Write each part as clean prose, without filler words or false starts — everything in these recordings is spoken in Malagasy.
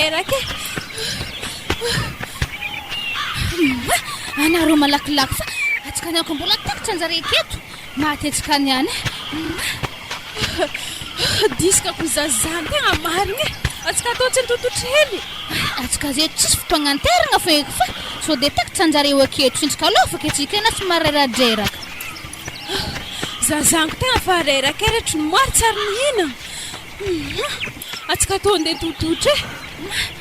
reraka. Anareo malakilaky fa atsika niako mbola takitra anjare aketo matetsika niany Diskako zazany tegna marigny. Atsika atao tsy nitototry hely. atsika zay tsisy fotoagna anterina feky fa so de takitra anjareo aketo sintsika alofaka atsika na tsy mareradraraka. Zazanko tegna fa reraka retry ny maro tsara nihina. Atsika atao ndeha tototry.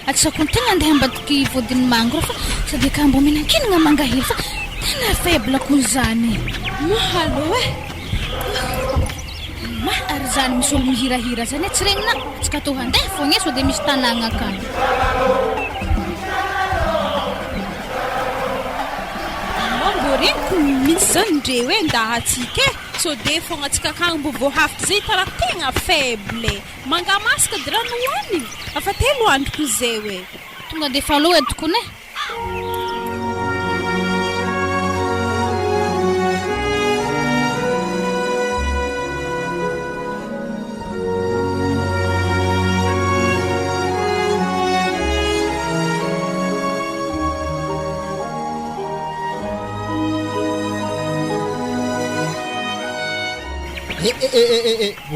atsika koa tegna andeha ambadiky vodiny mangoro fa sady ka mbo minan-kinagna mangahely fa tena faible koa zany. Mahalo ary zany misy olo mihirahira zany tsy regnina atsika atao handeha fogna so de misy tanàgna akany. Mboreniko misy zany ndre hoe ndahatsika so de fogna atsika akagny mbo voahafitra zay tara tegna faible. Mangamasika de rano hoaniny afa telo androko zay hoe tonga de faloha edikone.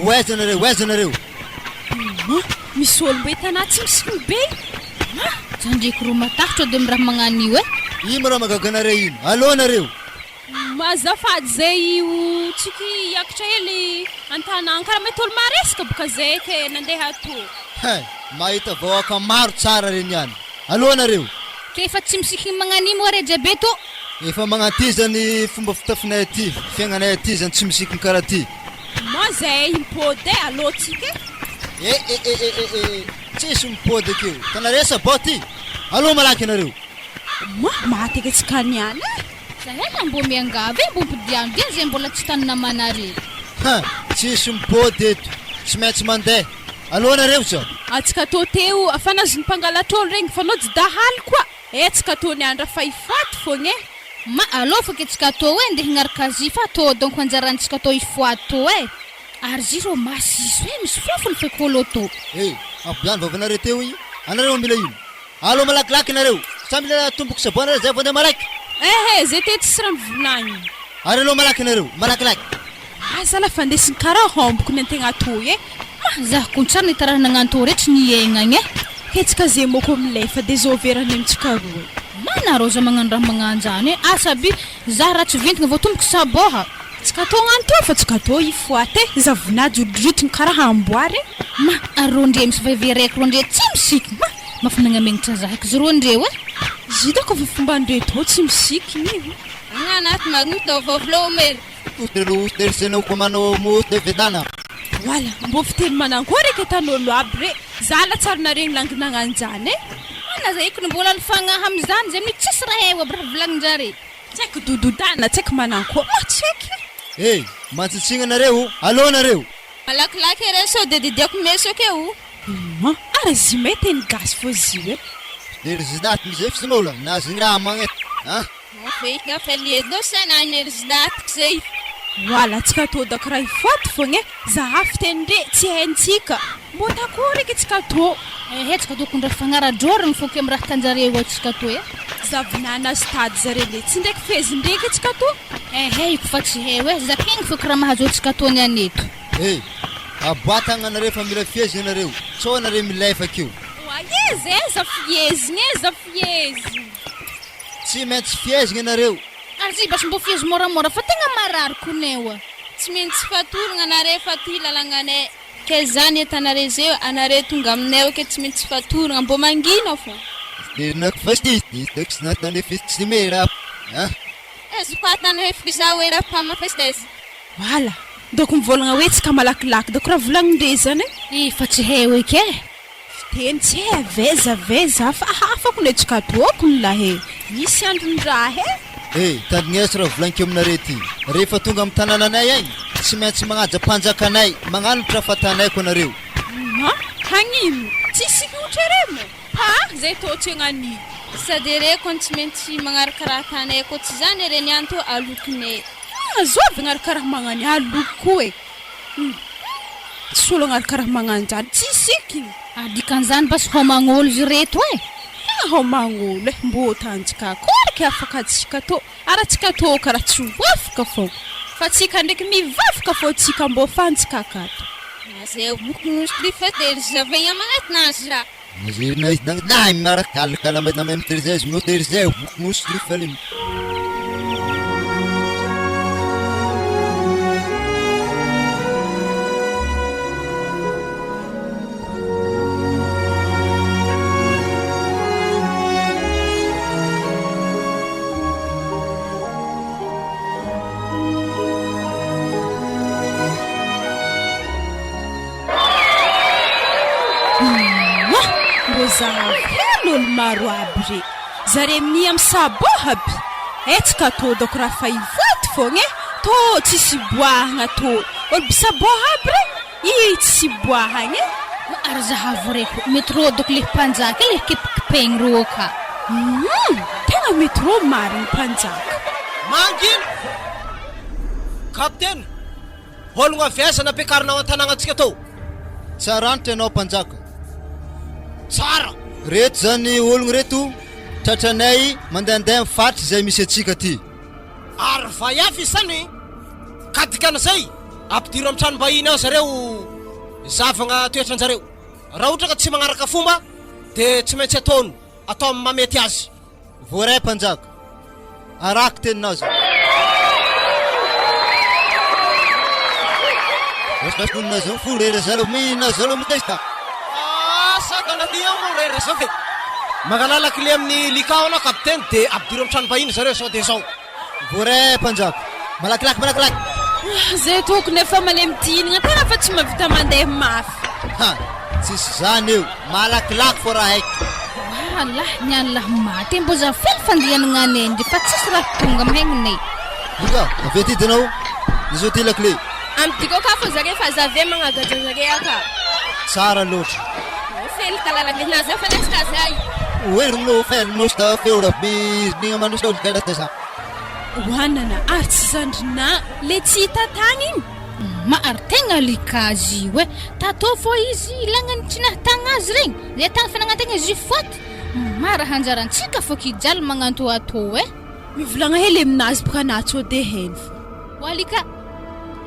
Where's nareo? misy olo mbo hitanà tsy misikiny be. Zandreko ro matahitra de miraha magnano io Ino raha magaganareo ino? Alô nareo? Mazafady zay io tsika hiakatra hely an-tanàna karaha mety olo maresaka boka zay ke nandeha ato. Mahita vahoaka maro tsara reny ihany. Alô nareo? ke efa tsy misikiny magnano imo are jabe to. Efa magnatiza ny fomba fitafinay aty, fiaignanay aty zany tsy misikiny karaha ty. Ma zay impôdy alô tsika. Tsisy mipôdy akeo. Tanare saboty. Alô malaky nareo. Mahatika atsika niany. Zahela mbo miangavy mbo mpidiano dia zay mbola tsy tanina manare. Tsisy mipôdy eto. Tsy maintsy mandeha. Alô nareo sa? Atsika to teo afanazony mpangalatra olo regny fanao dahaly koa. Atsika to niandra fa ifaty fogna. Ma alô faka atsika to ndeha hignaraka azy fa to donc anjarantsika to ifaty to ary ziro masisy hoe misy fofony feky olo to. Ampiano vavanareo teo io. Anareo mila ino? Alô malakilaky nareo. Samby la tomboko sabona zay vao ndeha malaky. Zay te tsisy raha mivolagny. Ary alô malaky nareo, malakilaky. Zala fandesiny karaha homboko ny antegna toy Zah kontsara ny taraha nagnano to rehetra ny aignagny Hetsika zay moko milefa de zoverany amintsika roa. Manareo za magnano raha magnano zany asaby za raha tsy vintagna vao tomboko saboha. Tsika to gnano to fa tsika to ifoaty zavinady odritiny karaha amboary. Arô ndre misy vavy raiky ro ndre tsy misiky mafinagna megnitra zahako zero ndreo zitako fa fomba ndre to tsy misikiny io. Anaty magnuto vovlomer Ustersena kumano mu de vedana. Wala mbo fiteny manangory ke tanolo aby re. Zala tsara na regny langinananjany Ana zaiko mbola nifagnaha amizany zay mitsisy raha ewa bra volagninjare. Tsaiky dododana tsaiky mananko tsaiky. Mantsitsigna nareo. Alô nareo. Malakilaky re so de didiako meso keo. Ara zimay teny gasy fo ziwe. Nerzidat mizef sinola na zingra manget. Feika felie do sana nerzidat ksay. Wala tsika to da karaha ifaty fogna za fiteny re tsy haintsika. Mbo takory ke tsika to. Tsika to kundra fagnara-drôragna fô ke miraha tanjare tsika to zavinana stade zare le tsy ndraiky fezy ndraiky tsika to. Iko fa tsy hay hoe zakegny fô karaha mahazo tsika to niany eto. Abatagna nareo fa mila fiezy nareo. Tsao nareo milefa keo. Za fiezy. Tsy maintsy fiezigna nareo. Azy bas mbo fiezy moramora fa tegna marary konewa. Tsy maintsy fatoragna anare fa ty lalagnané ke zany etanare zeo anare tonga aminay ke tsy maintsy fatoragna mbo mangina fô. Nak fasti text na tane festimera. Zopatana hefisa oera pama festes. Wala doko mivolagna hoe tsika malakilaky doko raha volagnin-dre zany fa tsy hay hoe ke teny tsy aveza fa hafako ndraha tsika toko lahe misy andron-draha tadinesa raha volagniko aminare ty rehefa tonga amin'ny tanànanay agny tsy maintsy magnaja mpanjakanay magnanotra fatanaiko anareo. Hagnino tsisy otrare mo zay to tsy agnani sady re kon tsy maintsy magnaraka raha tanay ko tsy zany reny anto alokinay azovy agnaraka raha magnany aloko tsy olo agnaraka raha magnanjany tsy siky Adikan'izany bas homagn'olo izy reto homagn'olo mbô tanjika koraky afaka atsika tô ary atsika tô karaha tsy voafaka fô fa tsika ndraiky mivavaka fô tsika mbô fanjika akato zay boky fa de zavay amanatin'azy raha Nai marakal kalamat na memterzes muterzes musli film. Zahavelo olo maro aby re zare amin'ny amsaboha aby etsika tô doko raha fa ivoty fogna tô tsisy boahagna tô olo bisaboha aby re tsisy boahagna Ary zahavo reko mety rô doko le mpanjaka le kipikipegny rô ka tegna mety rô marigny mpanjaka Mangino Kapten Ologna viasa nampiakarina ao an-tanàgnatsika tô Sarantry anao mpanjaka Tsara reto zany ologno reto tratranay mandehandeha mifatry zay misy atsika ty ary vaiafy isany ka dikan'izay ampidiro amin'ny tranom-bahiny ao zareo zavagna toetranjareo raha ohatra ka tsy magnaraka fomba de tsy maintsy ataony atao amin'ny mamety azy voaray mpanjaka araka teninao zany Nasnazao furera zalomina zalomtesta sakanatia mo rera safe magalala kile amin'ny likao na kapten de abdiro amin'ny tranom-bahiny zareo sao de zao voaray mpanjaka malakilaky zay tokony efa malemy dinagna tena fa tsy mavita mandeha mafy tsisy zany eo malakilaky fô raha haiky lah niany lah maty mbo zafely fandehanagna anendy fa tsisy raha tonga amihaignanay ika avetidinao izao ty lakile Amtiko ka fô zare fa zave magnagaja zare aka tsara loatra fely talalangenazy fa letsika zay oerino felnosta feora bizninga manostolo karatasa hoanana ary tsy zandrina le tsy hita tagny igny Ary tegna likazy io tato fô izy ilagnany tsy nahatagna azy regny le tagny fanagnategna izy foty maraha anjarantsika fô kijaly magnanto atô mivolagna hely aminazy boka natsô de heny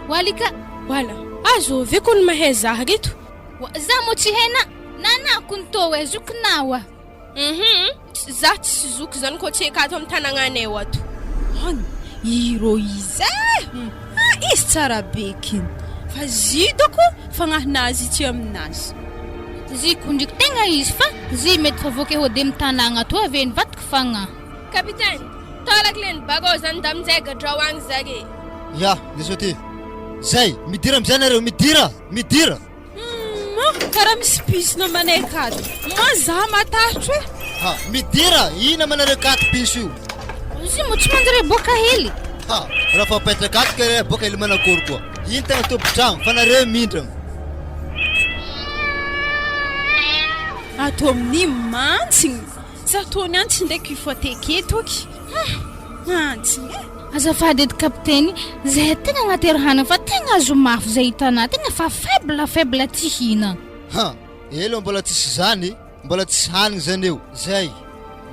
Walika wala azo ve kony mahay zaha reto za mo tsy hena nanako ny tô zokinao za tsy zoky zany ko tsy ekato amin'ny tanàgnanay ato iro izy izy tsara bekiny fa zidoko fagnahinazy tsy aminazy ziko ndriky tegna izy fa zy mety fa voke hody amin'ny tanàgna to avy nivatiko fagnahy kapitaine tolak le ny bagao zany da amin'izay gadrao agny zare ya lesao ty zay midira amizay nareo midira karaha misy pisona manay akato mazaha matahatra midira ina manareo kato piso io zy mo tsy manjare boka hely raha fa petraka ato kare boka hely manakory koa iny tegna tombotragno fa nareo mindrana ato amin'ny mantsiny zatony antsy ndraiky ifoateketoky mantsiny azafady edy kapitainy zay tegna agnaterahana fa tegna azo mafy zay hitanà tegna fa faible ty hina elo mbola tsisy zany mbola tsisy hanigny zany eo zay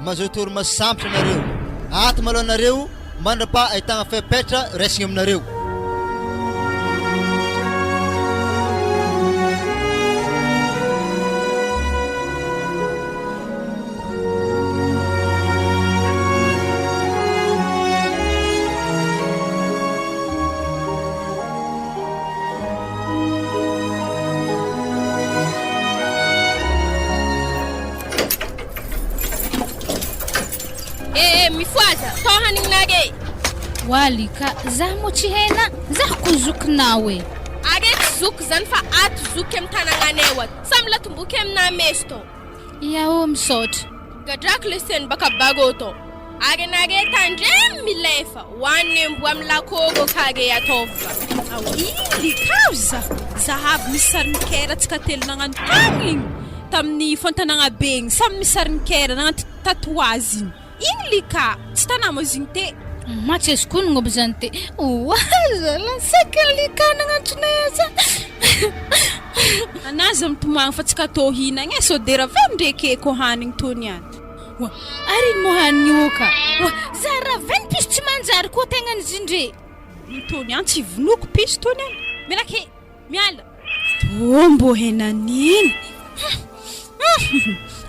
mazotory masampitra nareo ato maloha nareo mandrapa ahitagna fepetra raisigny aminareo mifuata tohanignage walika za mo tsy hena za ko zokinao age zoky zany fa ato zoky amin'ny tanàgnanay ato samy latomboky amina meso tô yao misaotra gadrako le seny baka bago tô age nage tandremy milefa hoaniny mbo amin'ny lakôgo kage atova likao zahavy misy sarininkera tsika telo nagnano tagny igny tamin'ny fontanagna be igny samy misy sarininkera nagnano tatouage igny iny lika tsy tanamo zigny te matsy azy koa nagnoby zany te oaza lasaka lika nagnantonay aza Anazy mitomagny fa tsy ka tô hinagna e, so dera vendreke ko hanigny tony any. Wa, ary mo hanigny ka. Wa, zara ven piso tsy manjary ko tegnany zindre. Tony any tsy vonoko piso tony any. Melake, miala. Tombo henaniny.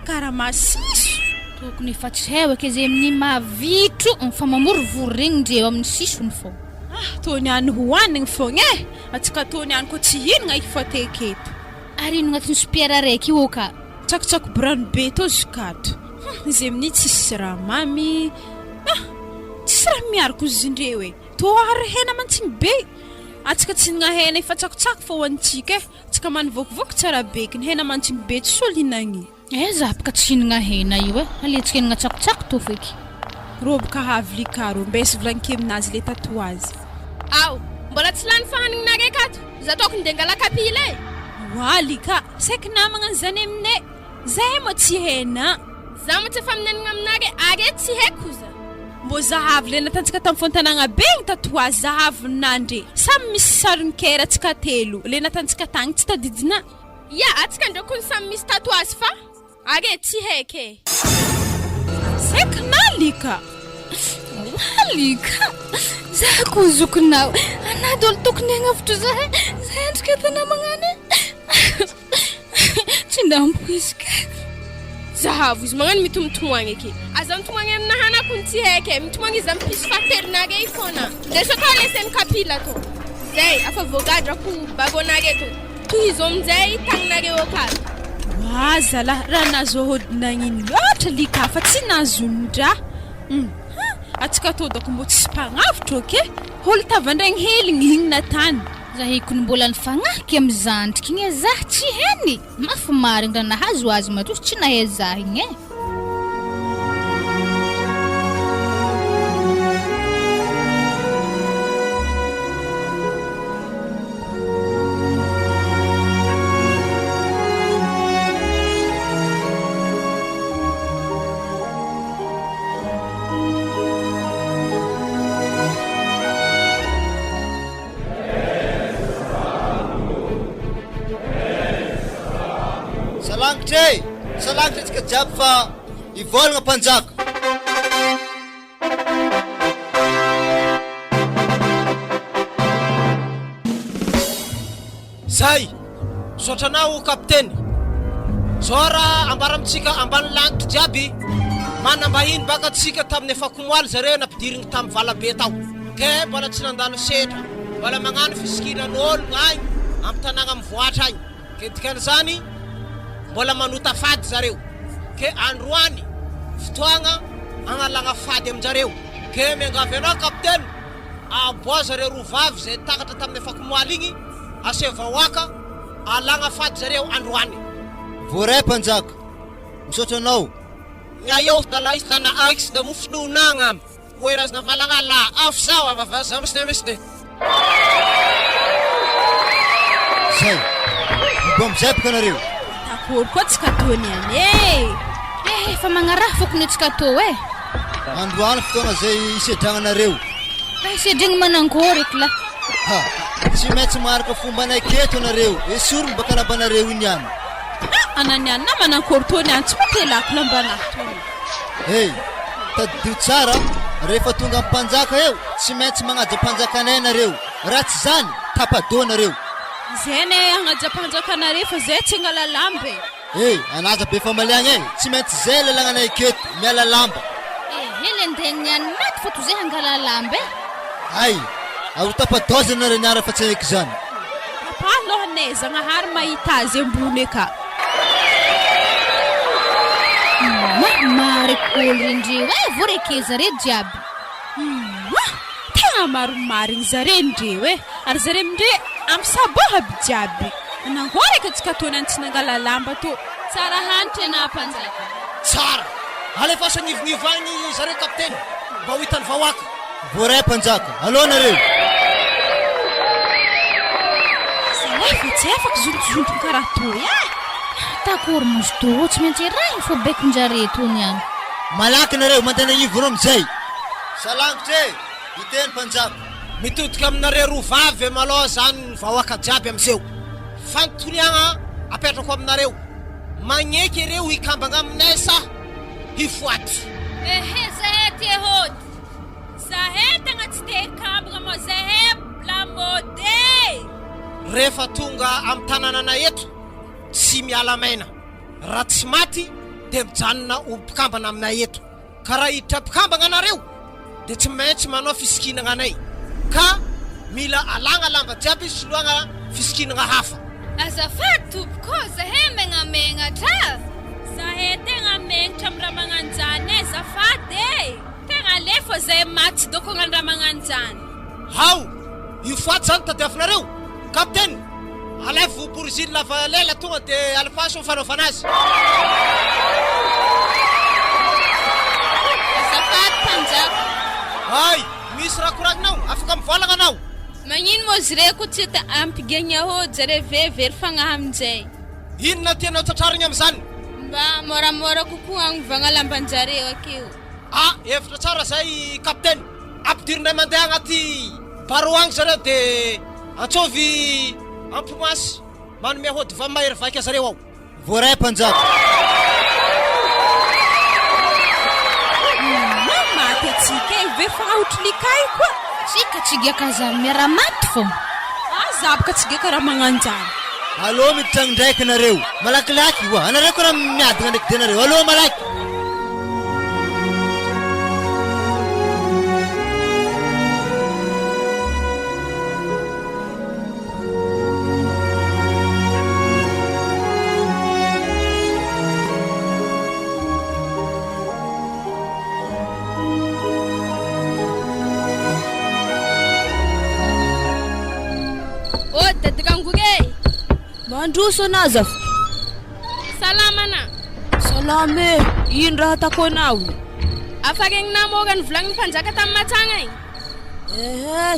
Karamasiso. Tokony efa tsy hewaka izy amin'ny mavitro fa mamorovory regny ndreo amin'ny sisony fô. Tony any hoanigny fogna e. Atsika tony any ko tsy hinagna ifa teketo. Ary ino agnatin'ny sopiera raiky io ka. Tsakotsako brano be to zukato. Izy amin'ny tsisy siramamy. Tsisy raha miariko izy indreo e. To ary hena mantsiny be. Atsika tsy hinagna hena efa tsakotsako fa hoantsika e. Tsika manivokivoky tsara bekiny hena mantsiny be tsy solinagny. Zapaka tsy hinagna hena io e. Aletsika hinagna tsakotsako to feky. Roboka havli karo mbesy volanky aminazy le tatoazy. Aw, mbola tsy lany fahanignareo akato. Za tokony ndeha angala kapila e. Wali ka, saika namagna an'izany aminay. Zahay mo tsy hena. Za mo tsy efa minenagna aminareo, are tsy haiko za. Mbo zahavy le natantsika tamin'ny fontanagna be ny tatoazy zahavy nandre. Samy misy sarony kera tsika telo. Le natantsika tagny tsy tadidina. Ya, atsika ndrokony samy misy tatoazy fa. Are tsy haiko e. Saika nalika. Alika. Za ko zokonao. Anady olo tokony hagnavotro zahay. Zahay endrika tana magnano. Tsy ndampoizika. Zahavo izy magnano mitomtomagna ake. Aza mitomagna amina hanako ny tsy haiko e. Mitomagna izy amin'ny piso faterinareo fona. Ndeso atao leseny kapila to. Zay, afa vogadrako bagonareo to. Toy izo amin'izay tagnanareo akato. Zala raha nazo hodinagny loatra lika fa tsy nazondra. Atsika to dako mbo tsy mpagnavotro ke. Holo tavandragny heligny hignina tany. Zahay kony mbola nifagnahiky amin'ny zandrika igny e, zah tsy heny. Mafy marigny raha nahazo azy matoa tsy nahay zah igny e. Salangitra tsika jiaby fa ivolagna mpanjaka. Zay, sotranao kapiteny. Zora ambara amitsika ambany lanto jiaby. Manambahiny baka tsika tamin'ny efa komoaly zareo nampidirigny tamin'ny valabe tao. Ke mbola tsy nandalo setra. Mbola magnano fisikinan'olo agny amin'ny tanàgna mivoatra agny. Ke dikan'izany mbola manota fady zareo. Ke androany fotoagna agnalagna fady aminjareo. Ke miangavy anao kapiteny, aboa zareo rovavy zay takatra tamin'ny efa komoaly igny, asevahoaka alagna fady zareo androany. Voray mpanjaka, misaotra anao. Ngayo dalaistana aks da mufnunanga. Whereas na valangala afsawa vavaza mstemeste. Zay, bom zay kanareo. Takory koa tsika tony any e. Fa magnaraha fokony tsika to e. Androany fotoagna zay isedragnanareo. Isedragny manangory kla. Tsy maintsy maraka fomba anay keto anareo. Esorony baka lambanareo iny any. Ananiany na manankory tony any tsy matelako lambana tony. Hey, tadidio tsara. Rehefa tonga amin'ny mpanjaka eo, tsy maintsy magnaja mpanjakanay nareo. Raha tsy zany, tapadoa nareo. Zay ne agnaja mpanjakanareo fa zay tsy angala lambe. Anaja be famaliagna e. Tsy maintsy zay lalagnanay keto, miala lamba. Hele ndegny any maty fa to zay angala lambe. Ay, aro tapadoza nareo niara fa tsy haiko zany. Papa alohanay zagnahary mahita azy ambony ka. Mary kolindreo voreke zare jiaby. Tena maromarigny zare ndreo e. Ary zare mndre amsaboha bijiaby. Nangoreka tsika tony any tsy nangala lamba to. Tsara hanitra na mpanjaka. Tsara. Alefasa nivonivagny zare kapiteny. Mba ho hitany vahoaka. Voray mpanjaka, alô nareo. Zay fa tsy afaka zontozontony karaha toy Takory mosy to tsy maintsy raha fo bekonjare tony any. Malaky nareo mandana ivoro amizay. Salangitra e, iteny mpanjaka. Mitodika aminareo rovavy maloha zany vahoaka jiaby amizeo. fantoniagna apetrako aminareo magneky ireo hikambagna aminay sa hifoaty. Ehe, zahay ty hody. Zahay tegna tsy te hikambagna mo zahay blamode. Rehefa tonga amin'ny tanànana eto tsy miala maina, raha tsy maty dia mijanona ho mpikambana aminay eto. Ka raha hiditra mpikambagna anareo dia tsy maintsy manao fisikinana anay, ka mila alagna lamba jiaby soloagna fisikinana hafa. Azafady tompoko, zahay megnamegna tra. Zahay tegna menitra amin'ny raha magnanjany azafady. Tegna lefo zahay maty dokogna ny raha magnanjany. Hao, io faty zany tadiavinareo. Kapteny, alefo poriziny lava lela tonga dia alipaso ny fanaovana azy. Azafady mpanjaka. Ay, misy raha koragnao, afaka mivolagna anao. Magnino mo izy reko tsy ta ampigagna hody zare very fagnahy amin'izay. Inona tianao tratrarigna amin'izany? Mba moramora kokoa agnovagna lambanjareo akeo. Hevitra tsara zay kapteny. Ampidirinay mandeha agnaty baro agny zareo dia antsovy ampomasy manome hody vamahery vaika zareo ao. Voaray mpanjaka. Maty atsika very fagnahotrikay koa. Tsika tsigiaka miaramaty fô. Zabaka tsigaka raha magnanjany. Alô miditra ndraiky nareo. Malakilaky hoa. Anareo ko raha miadana ndraiky dia nareo. Alô malaky. Mandroso anazaf. Salamana. Salame, ino raha atako anao? Afaka igninamôga ny volagnin'ny mpanjaka tamin'ny matsagna igny.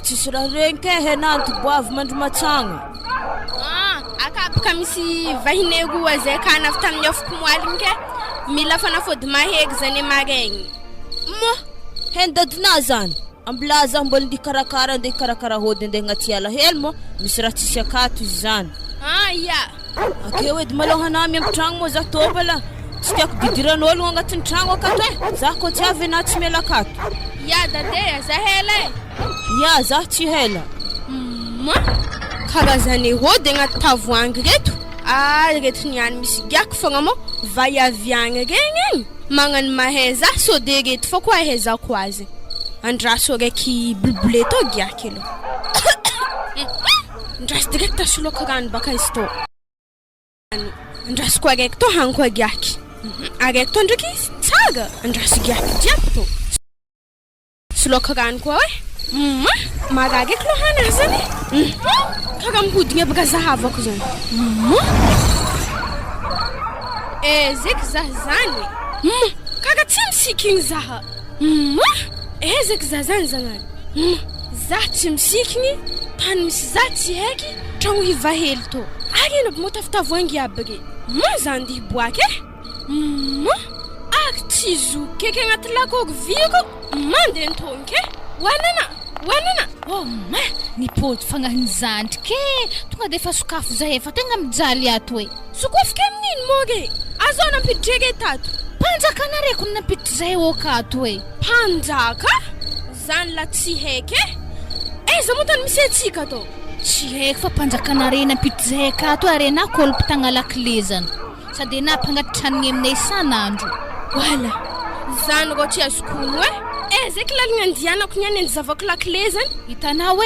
Tsisy raha regny ke henanto boavy mandro matsagna. Akapaka misy vahinego azay kana avy tamin'ny afoko moaligny ke mila fanafody mahego zany amaraigny. Mo, hen dadina zany. Ambila zah mbola ndi karakara andeha karakara hody andeha agnaty ala hely mo, misy raha tsisy akato izy zany. Ia. Akeo edy malôhana miamby tragno mo zah tôbala. Tsy tiako didiran'ologno agnatin'ny tragno akato Zah ko tsy avy na tsy miala akato. Ya dade, zah hela. Ya, zah tsy hela. Karazany hody agnaty tavoahangy reto. Reto niany misy giako fogna mo vayaviagna regny. Magnano mahay zah sode reto fa koa ahezako azy. Andraso raiky bleu to giaky alo. Andraso direct asoloko rano baka izy to. Andraso koa raiky to hany koa giaky. Araiky to ndraiky tsara. Andraso giaky jiaby to. Soloko rano koa maragaiky lohana zany. Karaha mihodigna baka zahavako zany. Zeky zah zany. Karaha tsy misikigny zaha. Zeky zah zany zagnany. Zah tsy misikigny, tany misy zah tsy haiky, tragno hiva hely to. Arina mo tafitavoangy aby re. Zany di hiboaky tsy zoky keky agnaty lakôgo viko. Mandeha ntonky Wanana. Nipody fagnahy zandry ke tonga defa sokafo zahay fa tegna mijaly ato Sokafo ke amin'ino moge? Azao nampiditry tato. Panjaka nareko nampiditry zahay okato Panjaka? Zany la tsy haiky Eza mo tany misy atsika to? Tsy haiko fa panjaka nare nampiditry zahay akato arena kolopitagna lakile zany. Sady na pangatry tranigny aminay isan'andro. Wala. Zany ro tsy azoko zeky lalagna andianako niany anjavako lakile zany. Hitanao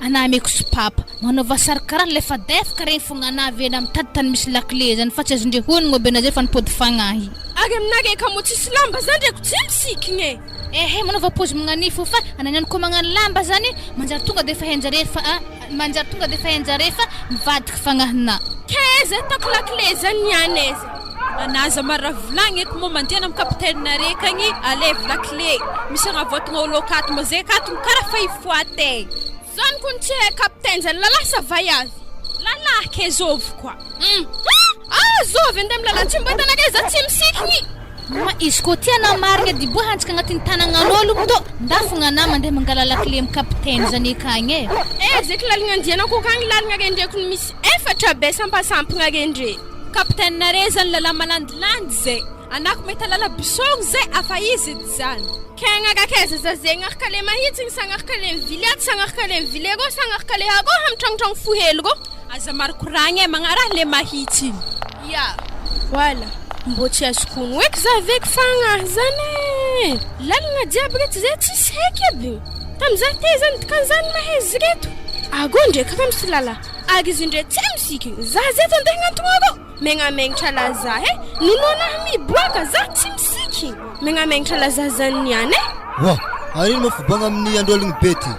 anameko sopapa manova sary karaha lefa defaka regny fogna anavy ena mitady tany misy lakile zany fa tsy azondre honogno be nazay fa nipody fagnahy. Ary aminake ka mo tsisy lamba zany reko tsy misikigny manova pôzy magnanifo fa anananiko magnano lamba zany manjary tonga defa henjare fa mivadiky fagnahina. Keza tako lakile zany niany Anaza marra volagny eto mo mandiana amin'ny kapitaine narekagny alevy lakile. Misy agnavotagna olo akato mo zay akato karaha fa hifoaty Zany kun tsy hay kapitaine zany lalasa vayavy. Lalahy ke zovy koa. Zovy andem lalantsy mba tanake za tsy misikigny. Izy ko tiana marigna dibo hantsika agnatin'ny tanagnan'ologno to ndafogna ana mandeha mangala lakile amin'ny kapitaine zany akagny zeky lalagna andianako akagny lalagna re ndreko misy efatra Misaotra be sampasampagna gendre. Kapitaine Reza ny lala malandilandy zay. Anako mety lala bisogno zay afa izy zany. Kenga keza za zenga kale mahitsing sangar kale viliat sangar kale vilego sangar kale hago hamtrangtrang fuhelgo. Aza markoragny magnaraha le mahitsy. Ya. Voilà. Mbo tsy azokony hoe zaveko fagnahy zany. Lalagna jiaby reto zay tsisy heky aby. Tam'izah te zany dikan'izany mahezy reto. Ago ndraiky fa misy lala. Ag izy ndray tsy misiky. Za zeto andeha agnantogna ago. Megnamengotra laza nononahy miboaka za tsy misiky. Megnamengotra laza zany niany Wa, arino mafobagna amin'ny androligny be ty.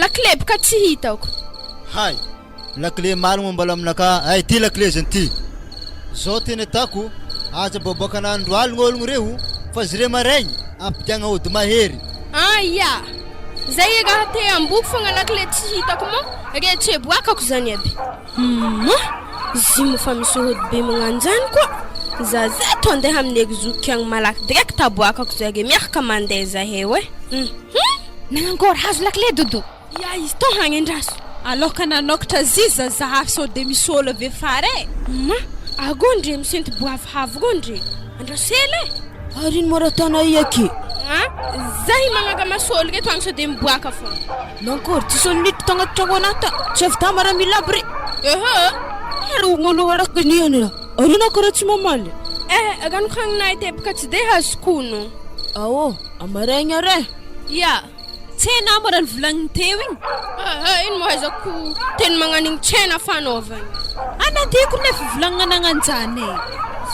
Lakle baka tsy hitako. Hay, lakle marigny mbala aminaka. Ay, ty lakle zany ty. Zao teny atako, aza boboaka n'andro aligny ologno reo, fa zire maraigny ampidiagna ody mahery. Ya. Zay ega te ambuko fogna lakle tsy hitako mo. Ege tsy boakako zany aby. Zimo fa misy hody be magnanjany koa. Za zeto andeha amin'ny exokiagny malaky direct aboakako zage miaraka mandeha zahay we. Nagnangory hazo lakle dodo. Ya izy to hagny andraso. Aloka nanokatra ziza zahavy sao de misy olo ave fare. Agondre misenty boavy gondre. Andrasele. Arino moratana iaky. Zahy magnaga masolo reto agny sao de miboaka fogna. Nankôry tsy solonito tagnatitra anata. Tsy avy tamara milabry. Hero ngolo araka niany. Arino kara tsy mamaly. Agano kagnahy te baka tsy de hazokono. Awo, amaregna re. Ya. Tsena mora ny volagniny teo igny. Ino mo haizako teny magnan'igny tsena fanaovagny. Anadiko nefa volagnina nagnanjany.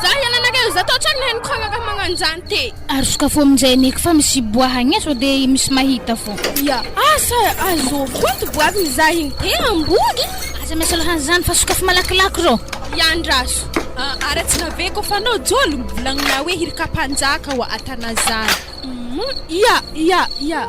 Za iananakeo za tao tragno hainy kagnaga magnanjany te. Ary sokafo amin'izay niky fa misy boahagny sao de misy mahita fo. Ya. Asa azo konto boavy za igny te ambogy. Aza misy zany fa sokafo malakilaky ro. Ya andraso. Ara tsy naveko fa anao jolo volagnina hoe hirika mpanjaka wa atanazany. Ya.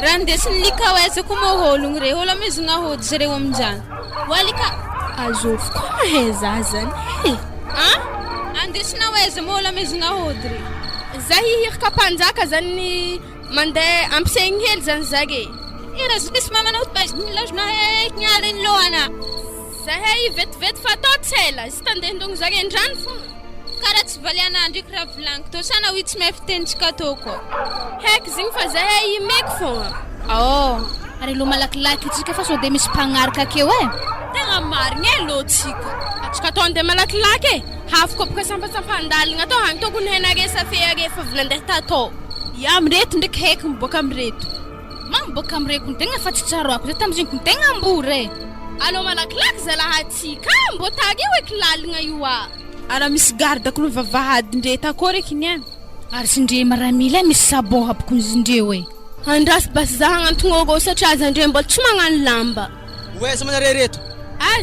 Randesin lika weza kumoholung re hola mizunga hod zere wamjan. Walika azof kwa heza zan. Andesina weza mola mizunga hodre. Zahi hirka panjaka zani mande ampseng hel zan zage. Iras dis mama na utbas nilajna nyalin loana. Zahi vet fatotsela stande ndong zage ndran fu. Karats valiana andikra vlank to sana wits meftenchka toko. Hek zing fa zahay mek fonga. Ari lo malaklaki tsika fa so de misy pagnaraka keo Tegna marigny lotsika. Atsika to ande malaklaki. Hafko baka sampasampandaligna to hang to kun henage sa feage fa vlandeha tato. Ya amreto ndraiky heky miboaka amreto. Mamboaka amreko tegna fa tsy tsarako za tamiziny tegna ambore. Alo malaklaki zalahatsika mbo tage we klaligna ioa. Ara misy gardako ny vavahady ndreto akô reky niany. Ary sindre maramila misy sabon haboko zindre we. Andras bas za hagnantognogo satria aza ndre mbola tsy magnano lamba. Oeza manare reto.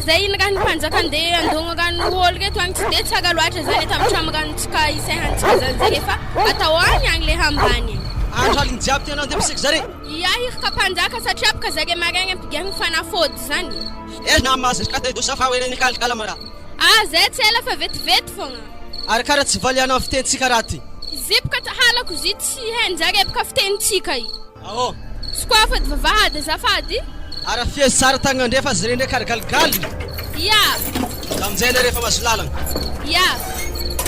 Zay inagany panjaka ande andonagany olo reto agny tsy de tsaga loatra zany tamtramaganytsika isahantsika zany zay fa atao agny agny le hambany. Andro aligny jiaby tena ande misika zare. Ya hiraka panjaka satria baka zage maragny ampigahiny fanafody zany. Namazaka te dosa fa wele nikalikala mara. Zay tsy ela fa vetivety fogna. Ary kara tsy valianao fitentsika raty. Zipka halako zy tsy henjage baka fitentsika i. Aho. Skwafa vavahady zafady. Ara fie sara tagnandre fa zire ndray karigaligaly. Ya. Amizay le refa maso lalagna. Ya.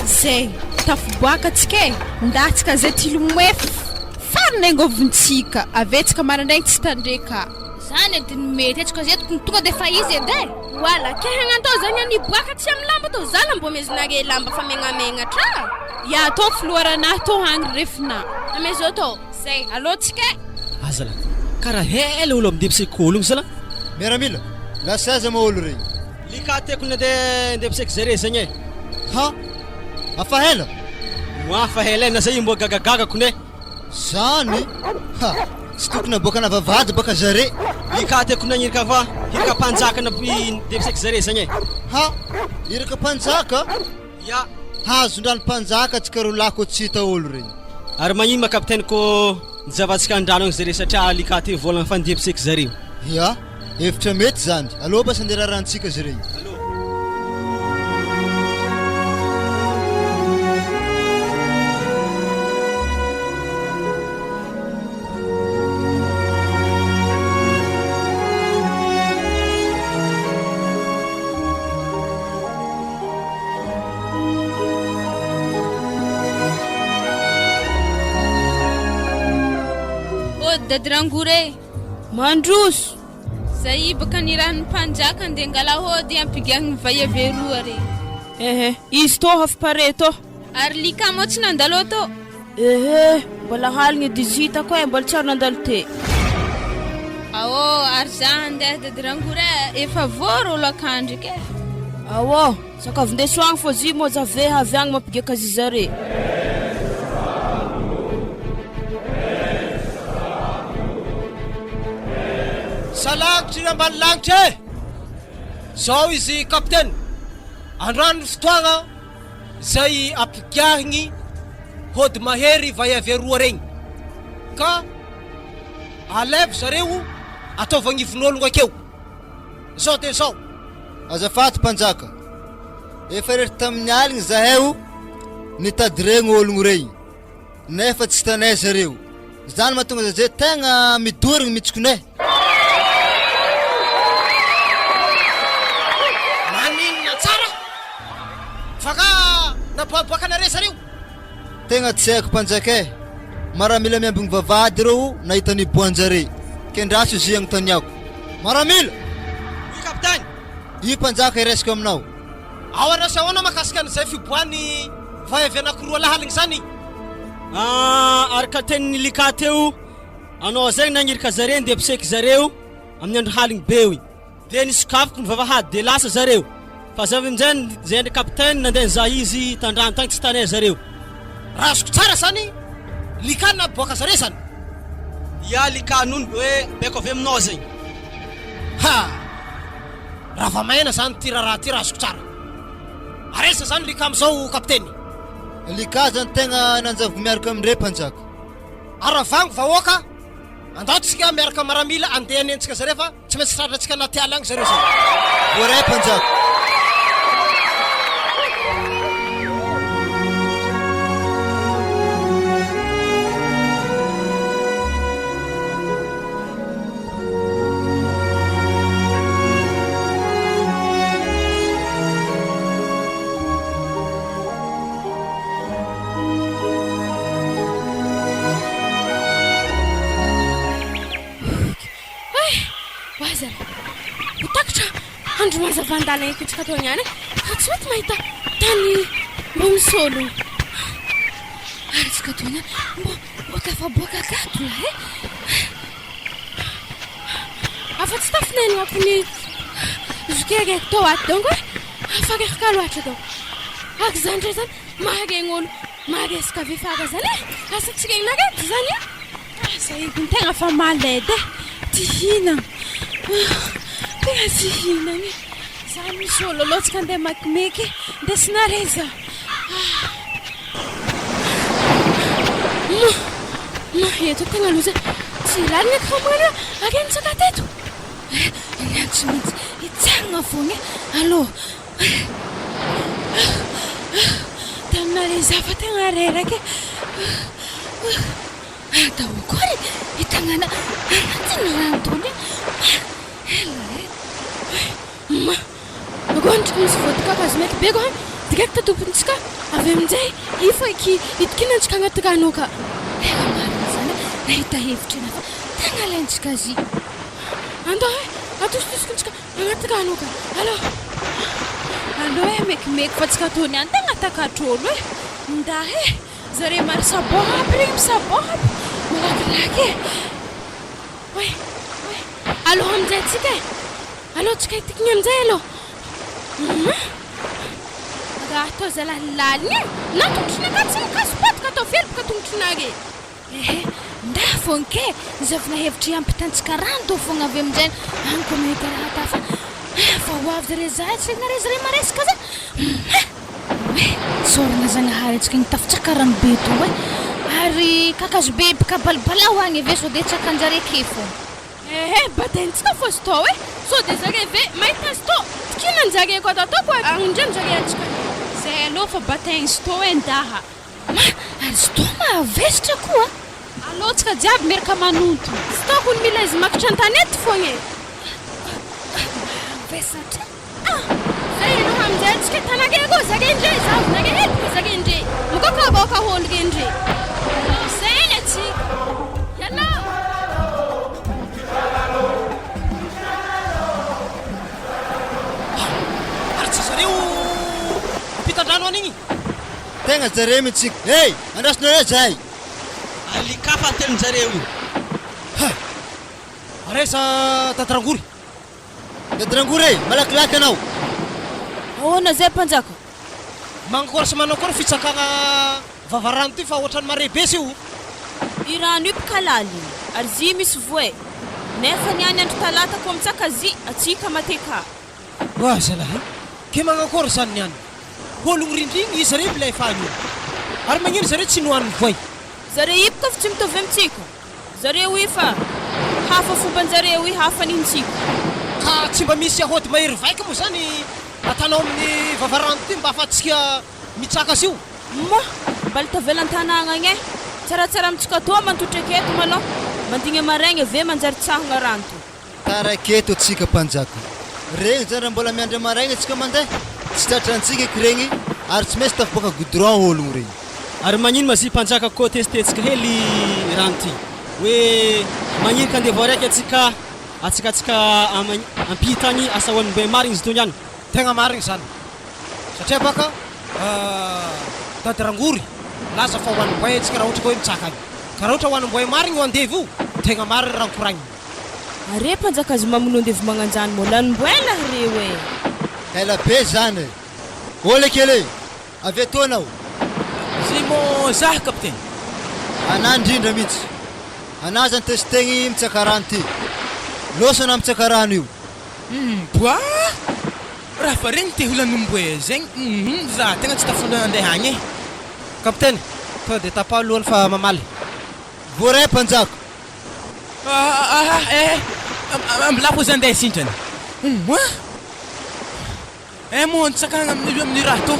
Zay tafiboaka tsika ndatsika zay tilomefy farina angovontsika avetsika marandraigny tsy tandreka. Zany ediny mety atsika zay tonga de fa izy ede. Wala kehagnantao zany ani boaka tsy am lamba to zala mbo mezinage lamba fa megnamegna tra. Ya to floaranahy to hagny refina. Amezo to. Zay alô tsika. Azala. Kara hela olo amde psikologno zala. Miaramila, lasa aza ma olo regny. Lika teko nde psik zare zagny. Ha? Afa hela? Moafa hela na zay mbo gagagaga kone. Zany? Ha, tsy tokony aboaka na vavahady baka zare. Lika teko nagnirika fa hiraka panjaka na nde psik zare zagny. Ha? Iraka mpanjaka? Ya. Hazondrano mpanjaka tsika ro lako tsy hita olo regny. ary magnino ma kapitaine ko nizavantsika andrano agny zare satria alika ty volagna fandiham-pisaiky zareo. Ya, hevitra mety zany. Allo basa andeha rarantsika zare. Dadrangoure mandroso zay baka nirahan'ny mpanjaka andeha angala hody ampigahiny vahiaveroa re. izy tô hafa pare tô ary lika moa tsy nandalo tô. mbola haligny 18 koa mbola tsy ary nandalo te. Ary za andeha dadrangoure efa vory olo akandry ke. sakavy ndesoagny fô zy moa zave havy agny mampigaka azy zare. Salangitry ambany lanitra e! Zao izy kapitaine, androany fotoagna zay ampigahigny hody mahery vahiaveroa regny ka alevy zareo ataovagny ivin'ologno akeo. Zao de zao. Azafady mpanjaka, efa rehetra tamin'ny aligny zahay nitady regny ologno regny nefa tsy hitanay zareo. Zany mahatonga zay tegna midorigny mitsikonay. Faka naboaboakanare zareo. Tegna tsy haiko mpanjaka e. Maramila miambigny vavady reo nahita niboanjare. Kendraso izy agnontaniako. Maramila! I kapitaine! I mpanjaka iresaka aminao. Ao anao sa ahoana makasika an'izay fiboany vahiavy anankiroa lahaligny zany? Araka tenin'ny lika teo, anao zay nagnirika zare ndeha pisaiky zareo amin'ny andro haligny be. De nisokafiko ny vavahady de lasa zareo. Fa zavy amin'izay zay ndry kapitaine nandeha nizaha izy tandrano tagny tsy tanay zareo. Razoko tsara zany lika naboaka zare zany. Ya lika nono hoe beko avy aminao zay. Raha maina zany ty raha ty razoko tsara. Aresa zany lika am'izao kapitaine. Lika zany tegna nanjavoko miaraka amindre mpanjaka. Aravango vahoaka andaotsika miaraka maramila andeha nentsika zare fa tsy maintsy tratratsika anaty ala agny zareo zany. Voray mpanjaka. Andro mazavandala ikutsika atao niany tsy mety mahita tany mbo misolo ary tsika atao niany mboka fa boaka gato la afa-tsy tafinay apony zokegeko tao aty donko afakekaka loatra tao ak zany ndray zany mahagegny olo mahagesaka vefaka zany asa tsy gegnageto zany zay ny tegna fa maledy ty hinana tegna tsy hinana za misy olo loatsika andeha makimeky ndesinare za eto tegna loza tsy lalina kamana agentsaka teto tsy maintsy hitsangana fogna allo taminare za fa tegna reraka Tawakory itangana anatina rantony ma agontrika izy vodka kazy bego direct tompontsika avy amin'izay ifo itikinantsika agnaty rano ka marina zany nahita hevitra na fa tegna alaintsika azy andao atositosikontsika agnaty rano ka allo mekimeky fa tsika atao niany tegna takatr'olo nda zare maro saboha aby regny misaboha aby malakilaky allo amin'izay tsika allo tsika itikiny amin'izay allo raha atao zalalaliny na tongotrinaga tsy mikasopataka atao felopaka tongotrinagy nda fonke zavina hevitra ampitantsika rano tô fogna avy amin'izay anko mety raha tafa fa hoavy zare zahay tsy nare zare maresaka zany sorina zanahary atsika nitafitsaka rano be to Ary kakazo be bikabalbalao agny ave sao de tsakanjare ake fô. Bataintsika fô sto e. So de zare ve mahita sto. Tikinanjare koa tatako andrandjare atsika. Zay aloha fa bataigny sto endaha. Ary sto mavesitra koa. Alotsika jiaby miaraka manonto. Stoko ny mila izy makitra an-tanety foagna e. Vesatra. Zay aloha aminjay atsika tanake koa zake indray zavinake hety zake indray. Mukakaboka holo indray. Zay ny atsika. Yalla. Pitandrano an'igny Tegna zareo mitsika. Hey, andrasonareo zay. Alikafa telonjareo io. Aresa Tatrangory. Dadrangory, malakilaky anao. Ahoana zay mpanjaka? Mangakôry sy manakôry fitsakagna vavarano ty fa ohatrany mare be sy io. I rano io pikalaly ary zy misy voe. Nefa ny any andro talata ko mitsaka zy atsika mateka. Wa zalahy. Ke mangakôry zany niany. Ologno rindrigny izy reo ilay fany io. Ary magnino zareo tsy nohan'ny voay. Zareo ipika fa tsy mitovy amintsika. Zareo i fa hafa fombanjareo i hafa nintsika. Ka tsy mba misy ahody mahery vaika moa zany atanao amin'ny vavarano ty mba afatsika mitsaka azy io. Ma, mbaly tavelan-tanagna agny e. Tsaratsara amintsika toa mantotra aketo malô. Mandigny maraigny ave manjary tsahagna rano to. Taraketo atsika mpanjaka. Regny zany raha mbola miandry maraigny atsika mandeha. Tsy tratrantsika eky regny ary tsy maintsy tafiboaka goudron ologno regny. Ary magnino ma zy mpanjaka koa testetsika hely rano ty. Hoe magnino ka andeha voaraiky atsika ampitany asa hoan'ny mbe marigny izy tony any. Tegna marigny zany. Satria baka Tatrangory laza fa hoan'ny boay atsika raha ohatra ka hoe mitsaka agny. Ka raha ohatra hoan'ny boay marigny ho andevy io, tegna marigny raha koragniny. Are mpanjaka azy mamonondevy magnanjany molan'ny mboela reo e. Ela be zany. Ola kely. Avy atoa anao. Zy mo zah kapiteny. Anà indrindra mihitsy. Anà zany testegny mitsaka rano ty. Loso anà mitsaka rano io. Boa raha fa regny te holanomboe zegny za tegna tsy tafona andeha agny e. Kapiteny, to de tapa lohany fa mamaly. Voray mpanjaka. Ambilako za andeha sintrany. Mo nitsakagna amin'ny raha to.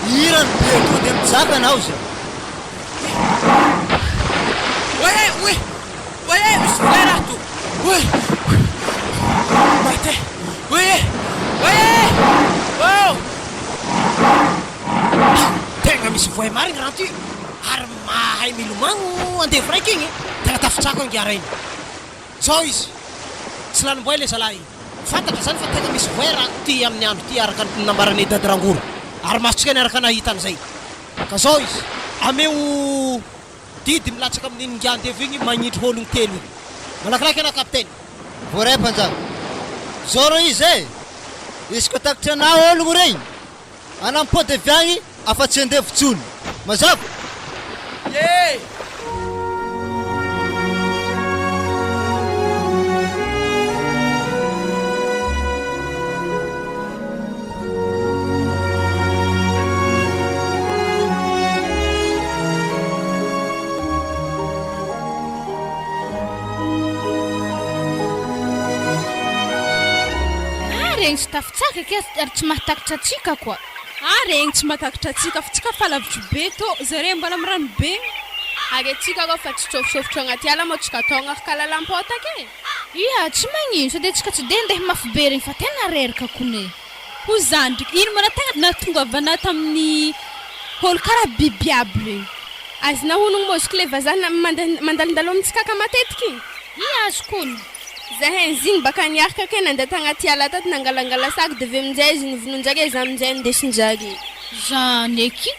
Irany be to de mitsaka anao zay. Oye, misy voay raha to. Mahita e. Tegna misy voay marigny raha ty. Ary mahay milomagno andevy raiky igny. Tegna tafitrako angiara igny. Zao izy. Tsy lanim-boay le zalahy. Fantatra zany fa tegna misy voay raha ty amin'ny andro ty araka ny nambarany Tatrangory. Ary masotsika ny araka nahitany zay. Ka zao izy. Ameo didy milatsaka amin'ny ngiandevy igny magnitry ologno telo igny. Malakilaky ana kapiteny. Voray mpanjaka. Zao ro izy e. Izy ko takitra anà ologno regny. Anà mipody avy agny afa tsy andevo tsony. Mazava. Ye! Regny tsy tafitsaka ke ary tsy mahatakatra atsika koa. Regny tsy mahatakatra atsika fa tsika fa lavitry be to. Zareo mbola amin'ny rano be. Ary atsika koa fa tsy tsofitsofitra agnaty ala mo tsika taogna kalalampotaka e. Ia, tsy magnino sady atsika tsy de andeha mafy be regny fa tena reraka kone. Ho zany ndraiky ino mana tegna nahatongavana tamin'ny olo karaha biby aby regny. Azy nahonogno mozika le vazana mandalindalo amintsika ka matetiky. Ia, azo kono. Zahay ziny baka niaraka ke nandeha tagnaty ala tato nangalangala saky de avy aminjay izy nivonon-jage izy aminjay ndesin-jage. Zany eky.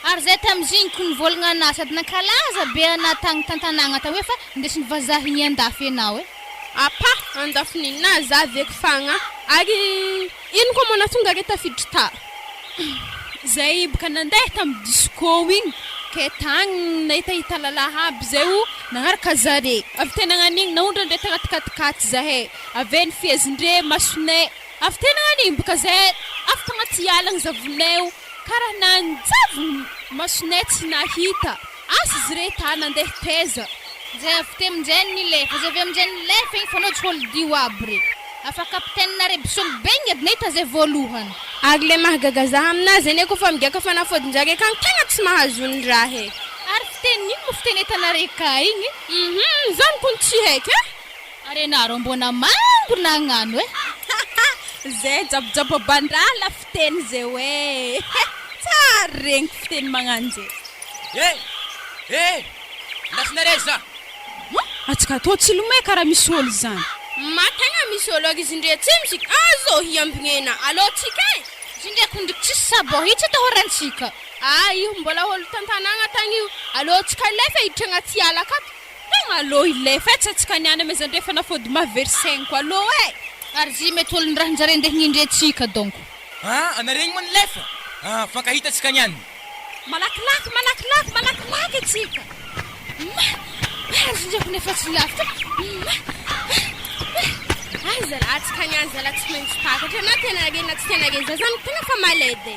Ary zay tam'ziny ko nivolagna anà sady nankalaza be anà tagny tantanagna tao hoe fa ndesiny vazaha igny andafy anao e. Apa, andafy nina za veko fagna. Ary ino koa mo nahatonga ke tafiditra ta? Zay baka nandeha tamin'ny disco igny. Ke tagny nahitahita lalahy aby zay o nagnaraka zare. Avy tena gnan'igny naondra ndre tagnaty katikaty zahay. Ave ny fiezindre masonay. Avy tena gnan'igny baka zay afaka agnaty ala ny zavonay o. Karaha nanjavy masonay tsy nahita. asa izy rehetra nandeha teza zay avy te aminjay ny lefa zay avy aminjay ny lefa igny fanao tsy holidio aby re afa kapitaine rebsolo be igny aby nahita zay voalohany ary le mahagaga za aminazy eny kofa migaka fanafodin-jaka kany tegna tsy mahazony raha e ary fitenino mo fitenentanare ka igny zany kony tsy haiko e ary anaro mbona mango nagnano e zay jabojabo bandrala fiteny zay hoe tsara regny fiteny magnano zay lafinare za atsika atao tsy lomay karaha misy olo zany tegna misy olo izy ndre tsy misik azo hiambignena alô tsika e izy ndraiky ndriky tsisy sabohitsy atahorantsika io mbola olo tantanagna tagny io alô tsika lefa hiditra agnaty ala akato tegna alô ilefa tsy atsika niany amezany ndre fanafody maversaigny koa alô e ary zy mety olony raha njare ndeha gnindrentsika donc anaregny mo ny lefa fankahitatsika niany malakilaky atsika izy ndraiky nefa tsy lavitra zala atsika niany zala tsy maintsy takatra na tena agena tsy tena agena zany tegna fa maledy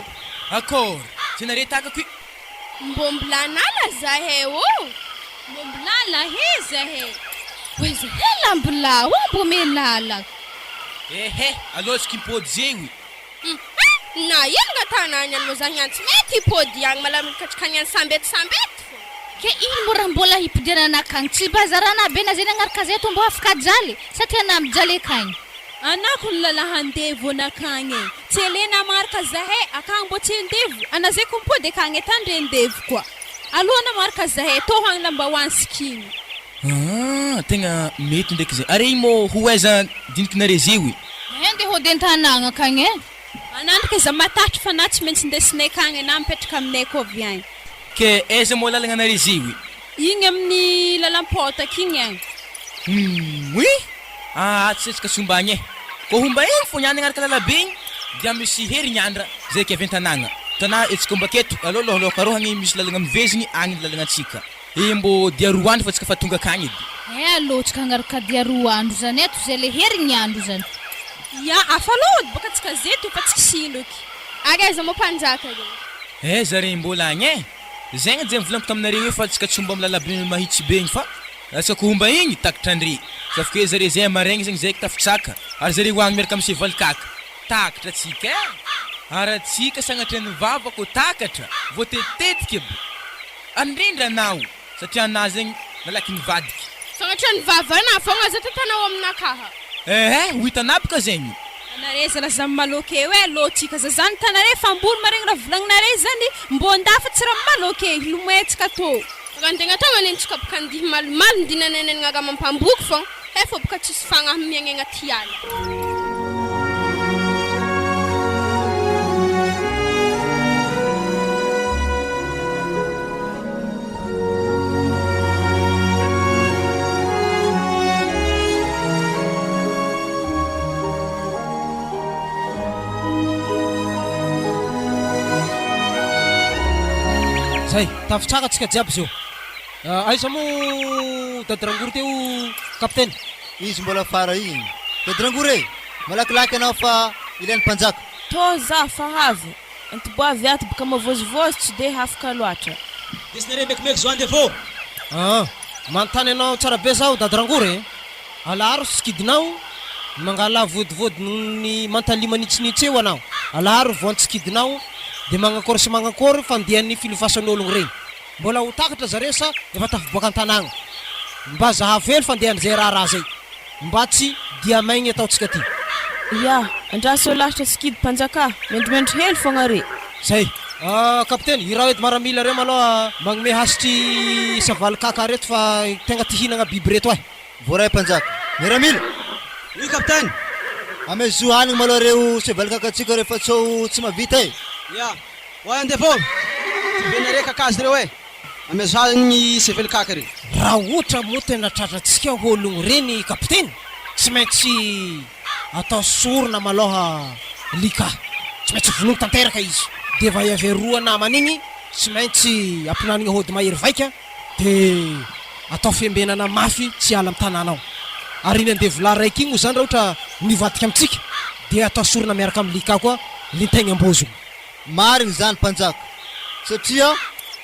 accord tsy nare takako i mbô mbolanala zahay mbolala he zahay oe zahay lambola mbô melala alôtsika impôdy zegny na ino ngatanany any mo za niany tsy mety hipôdy agny malamikatrika niany sambety fo ke ino mo raha mbola hipidianana akagny tsy bazarana be na zay nagnaraka zay to mbô afaka jaly satria namjaly akagny anako ny lala handevo anakagny e tsy elena maraka zahay akagny mbô tsy andevo ana zay kompôdy akagny etandre andevo koa aloha namaraka zahay tô hagny lambahoany sikiny tegna mety ndraiky zay are igny mo ho aiza diniky nare zewy ndeha hody an-tanagna akagny e anandrika iza matatra fa na tsy maintsy ndesinay akagny na mipetraka aminay koa avy agny ke aiza mo lalagna nare zewy igny amin'ny lalampôtaka igny agny tsy tsika sombagny e ko homba igny fo niany agnaraka lalabe igny dia misy herignandra zay ke avy an-tanagna tana etsika omba keto alô lohalôka rohagny misy lalagna mivezigny agny lalagnatsika mbô dia 2 andro fa tsika fa tonga akagny edy alôtsika agnaraka dia 2 andro zany eto zay le herignandro zany afa lôdy bôka atsika zeto fa tsy siloky agaiza mo mpanjaka zare mbola agny e zegny zay mivolaniko taminareo hoe fa tsika tsy homba milalabe mahitsy be igny fa atsika homba igny takatra andre safake zare zay amaregny zegny zay tafitsaka ary zare hoagny miaraka amin'ny sevalikaka takatra atsika e ary atsika sagnatra ny vava ko takatra voatetitetika be andrindra anao satria anah zegny malaky nivadiky sagnatra ny vava na fogna za tatanao aminakaha ho hitanapaka zegny anare zala za maloke hoe alôtsika za zany tanare famboly maregny raha volagninare zany mbô andafa tsy raha maloke lomoetsika tô agantegna tonga nentsika boka andihy malimaly ndinanenenagna aga mampamboky fogna efa boka tsisy fagnahy miagny agnaty ala zay tafitsaka atsika jiaby zao aiza mo dadirangory teo kapitaine izy mbola fara igny dadirangory malakilaky anao fa ilain'ny mpanjaka tô za fa havy antiboavy ato boka mavozivozy tsy de hafaka loatra desnare mekimeky zo andevô manontany anao tsara be zao dadirangory alaharo sikidinao mangala vodivodiny mantalimanitsinitsy eo anao alaharo voantsikidinao de magnakory sy magnakory fandihan'ny filofasan'ologno regny mbola ho takatra zare sa efa tafiboaka an-tanagna mba zahavelo fandehan'zay raha zay mba tsy dia maigny ataotsika ty andraso lahatra sikidy mpanjaka mendrimendry hely fogna re zay kapitaine iraha edy maramila reo maloha magnome hasitry savalikaka reto fa tegna tihinagna biby reto voray mpanjaka miramila oui kapitaine amezo hanigny maloha reo sevalikaka atsika rehefa tsao tsy mavita oay andevô tivenare kakazy reo amezo hanigny sevalikaka re raha ohatra mo tena tratratsika ologno reny kapitaine tsy maintsy atao sorona maloha lika tsy maintsy vonono tanteraka izy de va iaveroa namany igny tsy maintsy ampinanigny hody mahery vaika de atao fiambenana mafy tsy ala am'tananao ary iny andevola raiky igny zany raha ohatra nivadika amitsika de atao sorona miaraka amin'ny lika koa lintegna ambozogno marigny zany mpanjaka satria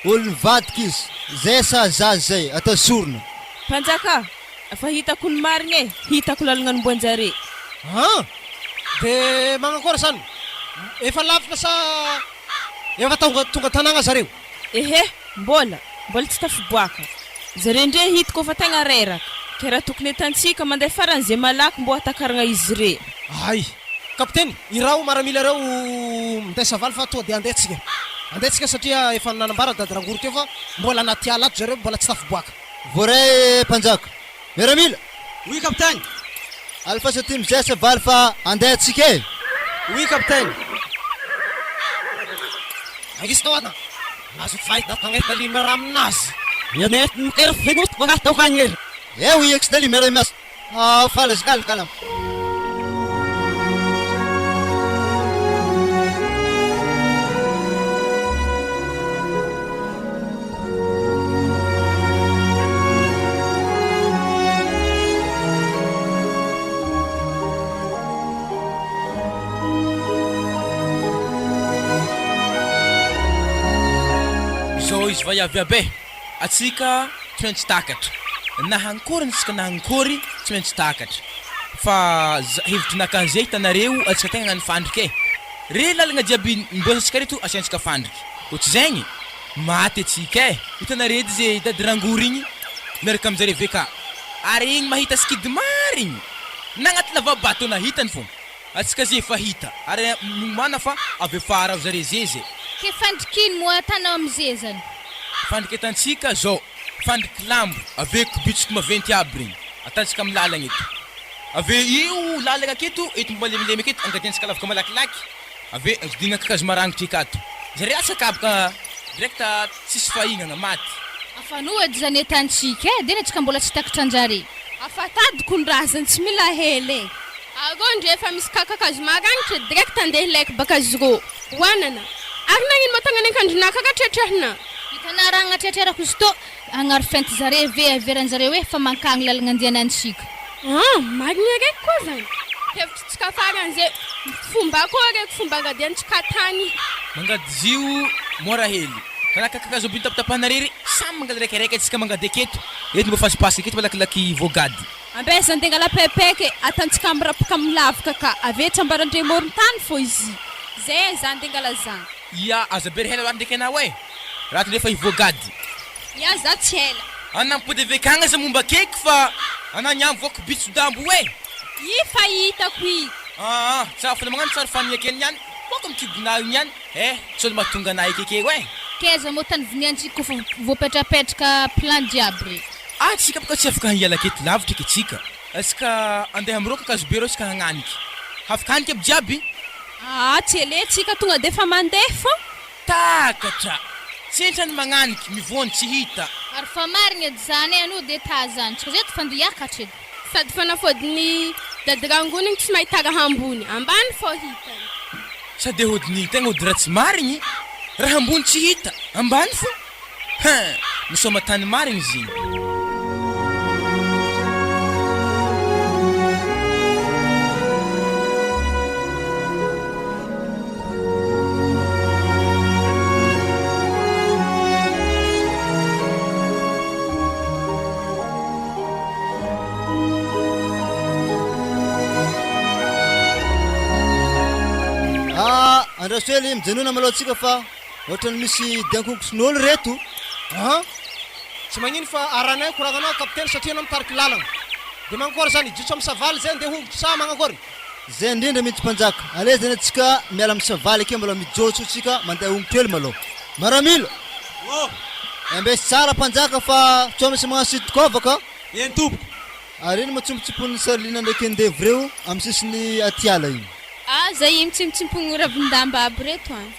olony vadika izy zay sa zazy zay atao sorona. Mpanjaka, afa hitako ny marigny e, hitako lalagna nomboanjare. De magnakory zany efa lavitra sa efa tonga tanàgna zareo? Ehe, mbola tsy tafiboaka. Zareo ndre hitako fa tegna reraka. Ke raha tokony atansika mandeha faran'izay malaky mbo hatakaragna izy re. Ay, kapiteny, irao maramila reo mindesa valy fa to de andetsika satria efa nanambara dadirangoro teo fa mbola anaty ala ato zareo mbola tsy tafiboaka. Voray mpanjaka. Miaramila. Oui capitaine. Alfa sa ty mizesa valy fa andeha atsika e. Oui capitaine. Agis toana. Nazo fahita tangeta limera aminazy. Yanet mker figut bagataw kanyer. Oui, ex dali meron mas. Falas kalam. Izy vayaviabe atsika tsy maintsy takatra na hankory antsika na hankory tsy maintsy takatra fa hevitry nakan'izay hitanareo atsika tegna nany fandrika e re lalagna jiaby mboasantsika reto asiantsika fandrika ohatr'izagny maty atsika e hitanareo edy zay dadirangory igny miaraka amizare veka ary igny mahita skidy marigny nagnaty lavabato nahitany fo atsika zay efa hita ary mana fa avy afara ao zare zeze ke fandrikiny mo atanao amizay zany fandriky atantsika zao fandriky lambo aveko bitsoko maventy aby regny atantsika amin'ny lalagna eto ave io lalagna aketo eto malemilemy aketo angadiantsika lavaka malakilaky ave agidina kakazo marangitry akato zare atsakabaka direkta tsisy fahignana maty afanoa edy zany etantsika e de natsika mbola tsy takatra anjare afatadiko ny raha zany tsy mila hely e Ago ndre efa misy kakakazo marangitra direct andeha laiky baka zero hoanana ary nagnino matagna ankandrinaka akatretrehina hitana raha agnatrertrerako izy to agnaro fenty zare averanjare hoe fa mankagny lalagna andianantsika marigny araiky koa zany hevitry tsika faran'izay fomba koa araiky fomba angadiantsika tany mangady zio mora hely karaha kakakazo aby tapatapahanarere samy mangady raikiraiky atsika mangady aketo eto mba fasipasika aketo malakilaky voagady ambesa ndengala pepeke atantsika amrapaka milavaka ka avetsy ambarandre morintany fo izy zay zany ndengala zany ya azabery hela loatra ndraiky anao e raha tandrefa ivoagady ya za tsy hela anampody avekagna za momba akeky fa ananyamy voaka bitsodambo e i fa hitako i tsafana magnano tsara faniakeny niany voaka mikidinao niany tsolo mahatonga anay akeke e keza mo tany viniantsika kofa voapetrapetraka plan jiaby tsika boka tsy afaka hiala aketo lavitra ke tsika atsika andeha amiro kakazo be reo tsika hagnaniky afaka haniky aby jiaby tsy ele tsika tonga de fa mandeha fo takatra tsy entrany magnaniky mivoany tsy hita ary fa marigny edy zany anao de tazany tsika zay fandiakatra edy sady fanafodiny dadirangony tsy mahita raha ambony ambany fo hitany sady hodiny tegna hody raha tsy marigny raha ambony tsy hita ambany fo misoma tany marigny ziny andrasoely mijanona malao atsika fa ohatrany misy diankonkoson'olo reto tsy magnino fa aranay koragnanao kapiteny satria anao mitariky lalagna de magnakory zany jitso amin'ny savaly zay andeha hongotro sa magnakory zay indrindra mihitsy mpanjaka alezany atsika miala amin'ny savaly ake maloha mijotso atsika mandeha hongotro hely maloha maramila ambesy tsara mpanjaka fa tsoa misy magnano sitikôvaka eny tompoko ary iny matsompotsompon'ny sarlina ndraiky andevy reo amin'ny sisiny atiala igny zay mitsimtsimpogny ravindamba aby reto any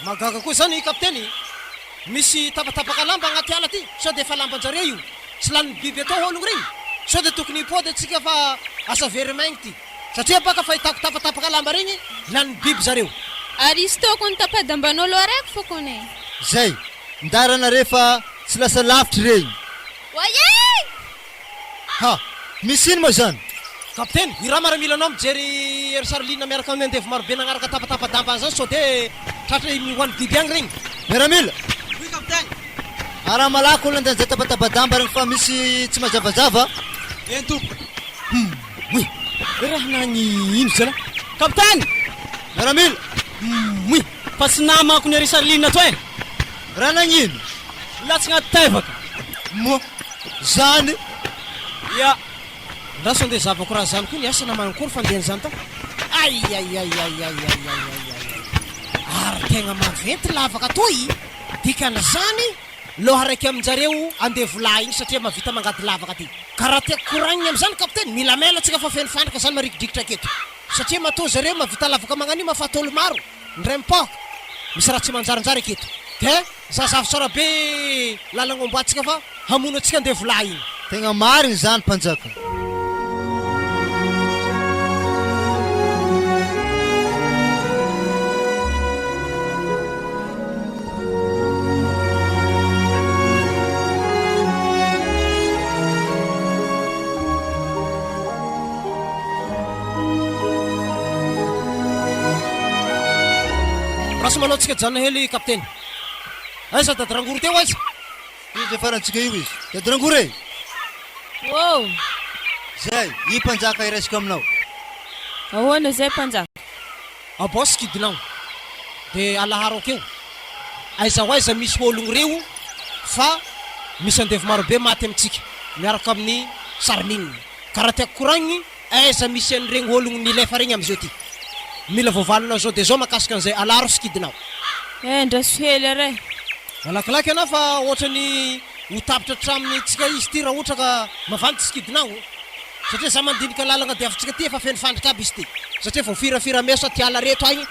magaga koa zany kapiteny misy tapatapaka lamba agnaty ala ty sao de efa lambanjare io tsy lany biby atao ologno regny sao de tokony hipody atsika fa asa very maigny ty satria baka fa hitako tapatapaka lamba regny lany biby zareo ary izy toko ny tapadamban'olo araiky fokony zay ndarana rehefa tsy lasa lavitry regny oye misy ino moa zany kapiteny iraha maramila anao mijery ery sarolina miaraka amin'ny andevy marobe nagnaraka tapatapadamba zany sao de tratra mihoany biby agny regny miaramila kapitaine. Araha malako olona andeha zay tabatabadamba regny fa misy tsy mazavazava. Eny tompo. Oui. Raha nagny ino zala? Kapitaine. Miaramila. Oui. Fa tsy namako ny Risaline ato e. Raha nagnino? Latsy agnaty taivaka. Mo zany Ya. Raso andeha zavako raha zany koa ny asa namana kory fandehan'izany tao. Ay. Ary tegna maventy lavaka toy. Dikan'izany loha raiky aminjareo andeha vola igny satria mavita mangady lavaka ty. Karaha tiako koragniny amin'izany kapitaine, mila mela tsika fa fenifandrika zany marikidrikitra aketo. Satria matoa zareo mavita lavaka magnano io mahafaty olo maro. Ndray mipoka. Misy raha tsy manjarinjary aketo. Ke zazavy tsara be lalagna omboatsika fa hamono atsika andeha vola igny. tegna marigny zany mpanjaka. Raso manao tsika janona hely kapitaine. Aiza dadirangoro teo aiza? Izy farantsika io izy. Dadirangore. Wow, Zay, i mpanjaka iresaka aminao. ahoana zay mpanjaka? Abosy kidinao. De alaharo akeo. Aiza ho aiza misy ologno reo fa misy andevy marobe maty amintsika miaraka amin'ny sarininy. Karaha tiako koragniny, aiza misy an'iregny ologno nilefa regny am'izao ty. Mila voavalinao zao de zao makasika an'izay alaharo sikidinao. Ndraso hely are. Malakilaky anao fa ohatrany ho tapitra traminy tsika izy ty raha ohatra ka mavanty sikidinao. Satria za mandinika lalagna diavintsika ty efa fenifandrika aby izy ty. Satria vao firafira meso ty ala reto agny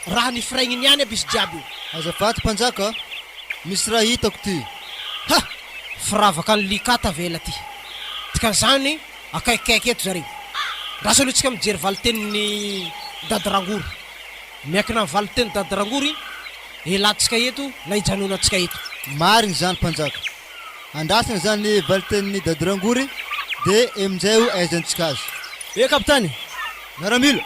raha ny fraigniny ihany aby izy jiaby io. Azafady mpanjaka, misy raha hitako ty. Ha! Firavaka ny likata vela ty. Dikan'izany akaikikaiky eto zareo. Raha aloha tsika mijery valitenin'ny dadirangoro. Miankina amin'ny valiten'ny dadirangory, elantsika eto na ijanonantsika eto. Marigny zany mpanjaka. Andrasana zany valiten'ny dadirangory de amin'izay ho aizantsika azy. E kapitaine. Miaramila.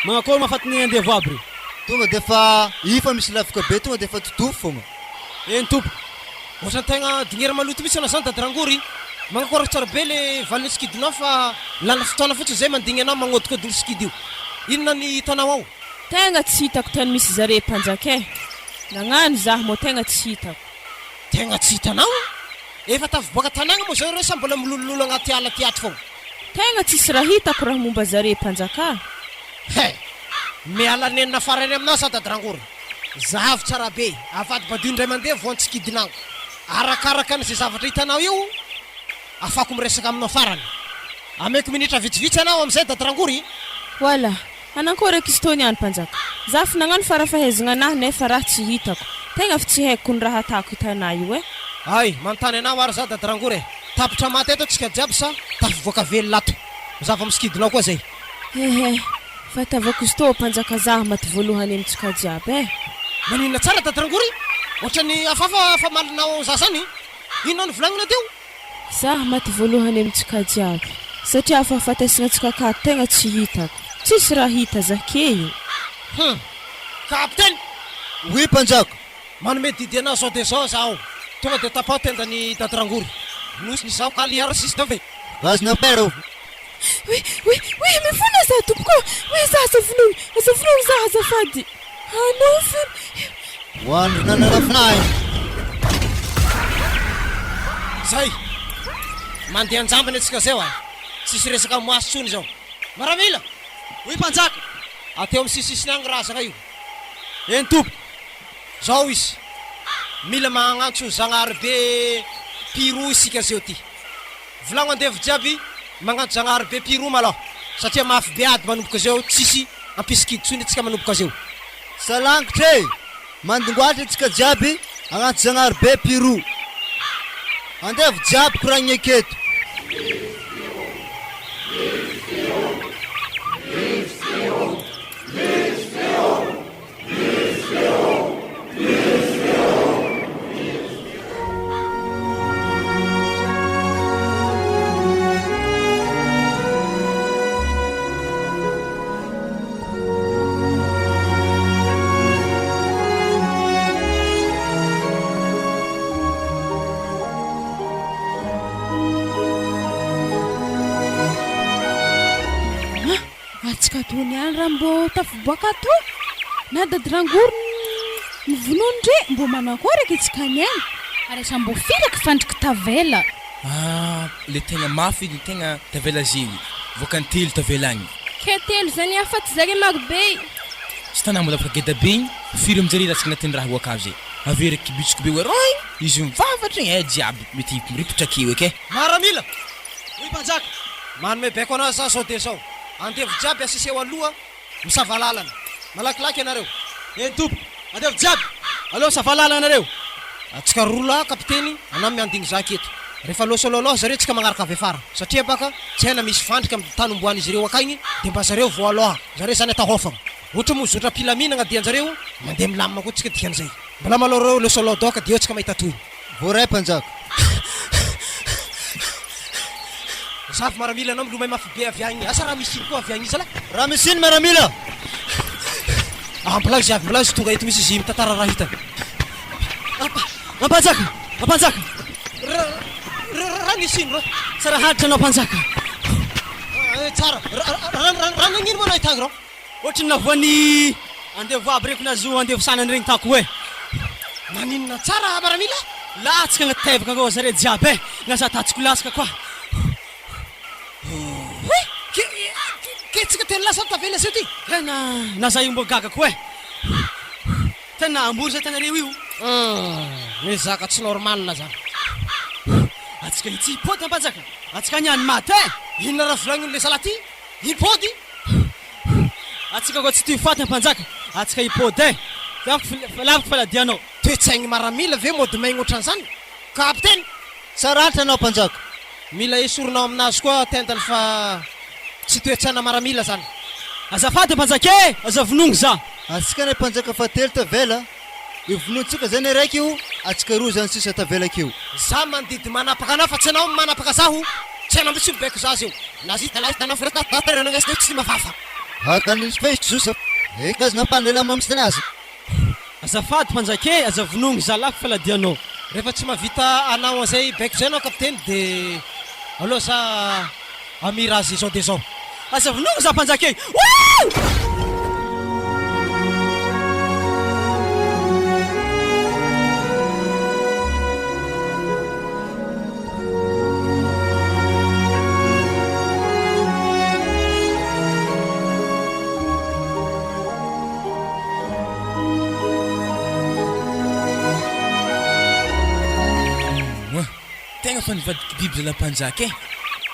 Magnakory mahafaty andevo aby reo. Tonga de fa ifa misy lavaka be tonga de fa totofo fogna. Eny tompo. Ohatrany tegna dinhery maloto mitsy anao zany dadirangory. Magnakory tsara be le valiny sikidinao fa lana fotoana fotsiny zay mandigny anao magnodikodolo sikidy io. Inona ny hitanao ao? Tegna tsy hitako tany misy zare mpanjaka e. Nagnano zaho mo tegna tsy hitako. Tegna tsy hitanao? Efa tavoboaka tanagna moa zareo sa mbola milolololo agnaty ala ty ato fogna. Tegna tsisy raha hitako raha momba zare mpanjaka. He! Miala nenina farany aminao sa dadirangory. Zahavy tsara be, avady badio indray mandeha voantsikidinao. Arakaraka an'izay zavatra hitanao io, afako miresaka aminao farany. Ameko minitra vitsivitsy anao amin'izay dadirangory. Wala, anankôry eky izy tony any mpanjaka. Zaho fa nagnano farafahaizagna anahy nefa raha tsy hitako. Tegna fa tsy haiko ny raha atako hitanay io e. Ay, manontany anao ary za dadirangory. Tapitra maty eto tsika jiaby sa tafivoaka velona ato. Zava misikidinao koa zay. Ehe, fatavako izy tô mpanjaka zaho maty voalohany amintsika jiaby e. Maninona tsara dadirangory? Ohatrany afafa fa malinao zazany. Inona ny volagnina teo? Zaho maty voalohany amintsika jiaby. Satria fahafatesagnatsika ka tegna tsy hitako. Tsisy raha hita zake io. Kapitaine! Oui mpanjaka. Manome didy anao zao de zao zaho. Tonga de tapao tendany dadirangory. Nosy ny zao kaliara sisy ve. Vazina pera. Oui, mifuna za tompoko. Oui, za azavolono za azafady. Anofy. Hoandro nanarafinahy. Zay! Mandeha anjambany atsika zay wa. Tsisy resaka maso tsony zao. Maramila! Oui mpanjaka. Ateo amin'ny sisisiny agny razaka io. Eny tompo. Zao izy. Mila magnantso zagnahary be piro isika zao ty. Volagno andevo jiaby magnantso zagnahary be piro malao. Satria mafy be ady manomboka zao tsisy ampisikidy tsony atsika manomboka zao. Salangitra e. Mandingoatra tsika jiaby agnaty zagnahary be piro. Andevo jiaby koragny aketo. atsika tony any raha mbô tafiboaka to na dadirangoro mivonondre mbô manakôry eky itsika ny ainy ary sa mbô firaka fandriky tavela le tegna mafy ny tegna tavela zegny voaka ny telo tavela agny ke telo zany afaty zare marobe tsy tanà mbola afaka geda be igny firy aminjare ratsika agnatin'ny raha hoaka zay avy reky bitsiko be hoe roy izy mivavatra igny jiaby mety miripitra akeo eky Maramila oy mpanjaka manome baiko anazy za sao de sao andevo jiaby asiseo aloha misava lalana malakilaky ianareo tompo andevo jiaby aleo savalala anareo atsika rola kapiteny anao miandigny zaky eto rehefa losololoha zareo tsika magnaraka avy afara satria baka tsy haina misy fandrika amin'ny tany omboany izy ireo akagny de mba zareo voaloha zareo zany atahofagna ohatra moa zotra pilaminagna dianjareo mandeha milamina koa tsika dian'izay mbola malao reo losoloha doka de eo tsika mahita toy voaray mpanjaka zavy Maramila anao milomay mafy be avy agny asa raha misy ino koa avy agny izy ala raha misy iny Maramila mbola izy avy mbola izy tonga eto misy izy mitantara raha hitany mpanjaka raha misy ino ro tsara haditra anao mpanjaka tsara raha nagnino moa nahitany ro ohatry ny navoany andevo aby reko nazo andevo sanany regny tako hoe maninona tsara Maramila latsika agnaty tevaka akao zare jiaby naza tatsiko lasaka koa ke tsika tena lasa tavela zio ty tena naza io mbô gagako hoe tena ambory zay tanareo io mizaka tsy normal zany atsika itsy hipody mpanjaka atsika niany maty inona raha volagniny le salaty hipody atsika koa tsy ty faty mpanjaka atsika hipody laviko faladianao toetsaigny Maramila ve mody maigny ohatran'izany kapiteny saratra anao mpanjaka mila esorinao aminazy koa tendany fa tsy toetsana Maramila zany azafady mpanjaka aza vonogno za atsika ne mpanjaka fa telo tavela io vonontsika zany raiky io atsika roa zany sisa tavela akeo za mandidy manapaka anao fa tsy anao manapaka zaho tsy anao mitsy mibaiko zazy io nazitalahitanao firatataranagna tsy mafafa hakanisy faisy zosa ekazy nampanela mamsitany azy azafady mpanjaka aza vonogno za lako faladianao rehefa tsy mavita anao an'izay baiko zay anao kapiteny de aloha sa amira azy zao de zao aza vonogno za mpanjaka tegna fa nivadiky biby zala mpanjaka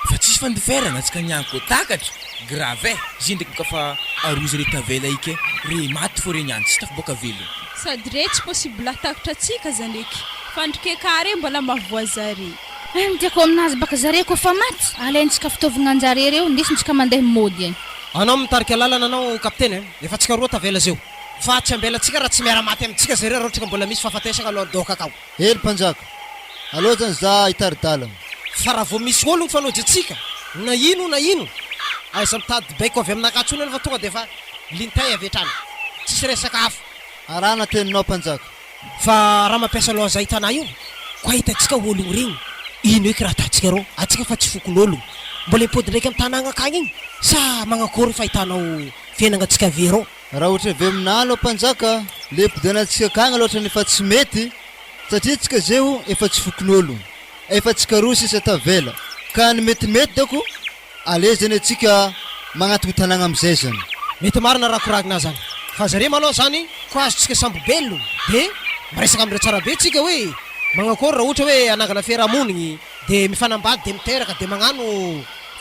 fa tsisy fandiferana atsika nianko takatra grave izy ndraiky boka fa arozy re tavela ike re maty fô re niany tsy tafa boka velogno sady re tsy possible atakatra atsika zany eky fandrike kare mbola mavoazare tiako aminazy baka zare koa fa maty alaintsika fitaovagna anjare reo ndesintsika mandeha mody any anao mitarika lalana anao kapiteny efa tsika roa tavela zeo fa tsy ambelatsika raha tsy miara maty amintsika zare raha ohatraka mbola misy fahafatesagna aloha doka akao hely mpanjaka aloha zany za hitaridalana fa raha vao misy ologno fanojy atsika na ino aiza mitady baiko avy aminakatsony aloha fa tonga de fa lintay avy hatrany tsisy resaka hafa arana teninao mpanjaka fa raha mampiasa loha zay tanà io koa hitantsika ologno regny ino eky raha tatsika rô atsika fa tsy fokon'ologno mbola impody ndraiky amin'ny tanàgna akagny igny sa magnakory fa hitanao fiainagnatsika ve rô raha ohatra ve aminalo mpanjaka le podianatsika akagny loatra nefa tsy mety satria tsika zeo efa tsy fokon'ologno efa tsika roa sisa tavela ka ny metimety dako ale zany atsika magnatoko tanàgna amizay zany mety marina raha koragina zany fa zare maloha zany ko azotsika sambo belogno de miresaka amire tsara be tsika hoe magnakory raha ohatra hoe anangana fiarahamonigny de mifanambady de miteraka de magnano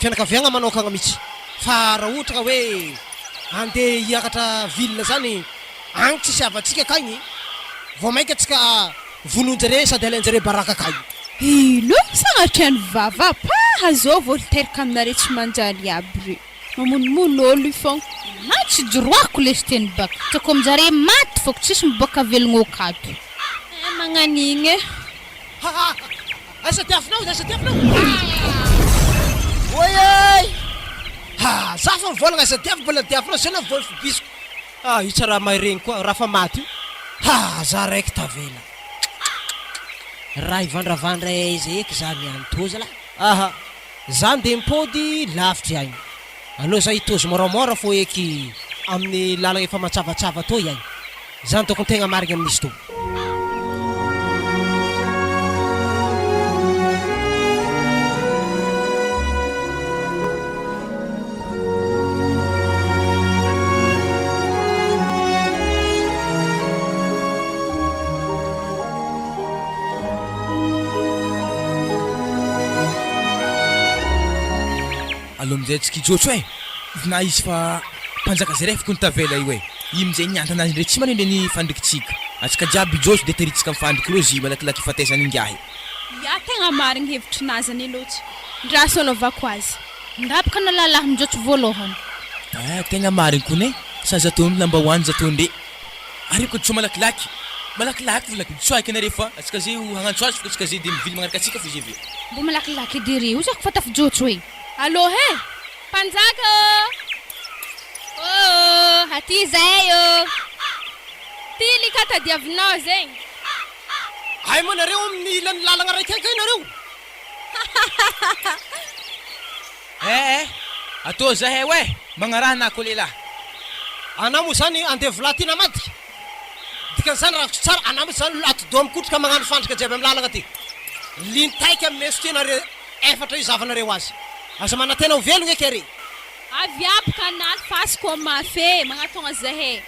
fianakaviagna manokagna mihitsy fa raha ohatra ka hoe andeha hiakatra ville zany agny tsisy avatsika akagny vao mainka atsika vononjare sady alainjare baraka akagny ilo sagnatria ny vava paha zao vao literaka aminare tsy manjary aby re mamonomono olo io fogna na tsy joroako lesy teny baka tiako aminjare maty fôko tsisy miboaka velogno akato magnanigny asa tiafinao oyay za fa mivolagna asa tiafy mbola tiafinao zay na voly fibisiko io tsara mahiregny koa raha fa maty io za raiky tavela raha ivandravandra izy eky za miany toza la za nde mipody lavitry agny Allo zay tozy moramora fo eky amin'ny lalagna efa matsavatsava to ihany. Zany tokony tegna marigny amin'izy to. Allo amizay tsy kijotso na izy fa mpanjaka zay refiko nitavela io io amizay niantana azy ndre tsy manindre ny fandrikitsika atsika jiaby jotso de teritsika mifandriky lozy malakilaky ifatesany ingiahy. Ya tegna marigny hevitry nazany loatra. Ndraso anaovako azy. Ndapaka nalalahy mijotso voalohany. Tegna marigny kone sa zatony lamba hoany zatondre ariko tso malakilaky valaky tsoaky na refa atsika zay hagnantso azy atsika zay de mivily magnaraka atsika fo zay. Mbo malakilaky diri io zako fatafijotso Allô he, mpanjaka aty zahay ty lika tadiavinao zegny. Ay mo nareo amin'ny ilan'ny lalagna raiky akay nareo. Atao zahay magnaraha na ko lehilahy. Ana mo zany andeha volatina madika. Dikan'izany raha tsara ana mo zany atido mikotrika magnano fandrika jiaby amin'ny lalagna ty. Lintaiky amin'ny meso ty nareo efatra io zavanareo azy. Asa mana tena velogna eky ary. Avy aby kanaly fasiko mafé magnatogna zahay.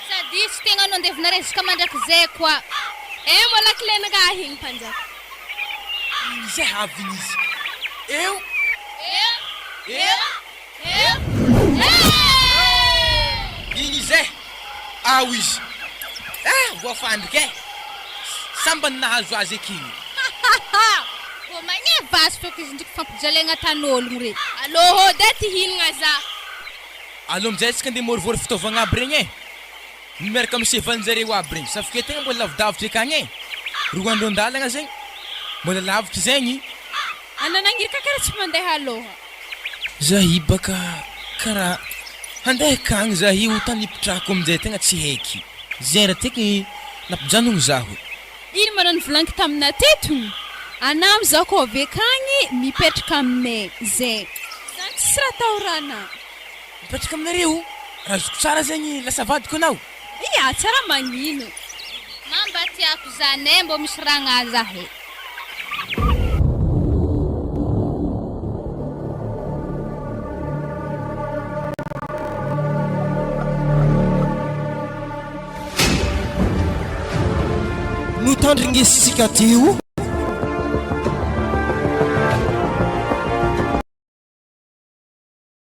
Sady tsy tegna anao andevina resaka mandraky zay koa. Mbola kilenaka higny mpanjaka. Zay avy izy. Eo. Igny zay. Ao izy. Voafandrika sambany nahazo azy eky igny. Magne vasy feko izy ndriky fampijalagna tan'ologno re. Alô de ty hinagna za. Allo amizay tsika andeha morivory fitaovagna aby regny miaraka amin'ny sevanjareo aby regny safake tegna mbola lavidavitra ekagny roa andro andalagna zegny mbola lavitra zegny. Ananangirika karaha tsy mandeha aloha. Zahy baka karaha handeha akagny zahy io tany ipitrahako amizay tegna tsy haiky zay raha teky nampijanogno zaho. Ino marany volaniko tamina teto? Anam zao ko avy akagny mipetraka aminay zay. Zany tsisy raha tahorana. Mipetraka aminareo razoko tsara zegny lasa vadiko anao. Ia tsara magnino. Mamba tiako zany mbo misy raha zahay. Notandringesitsika teo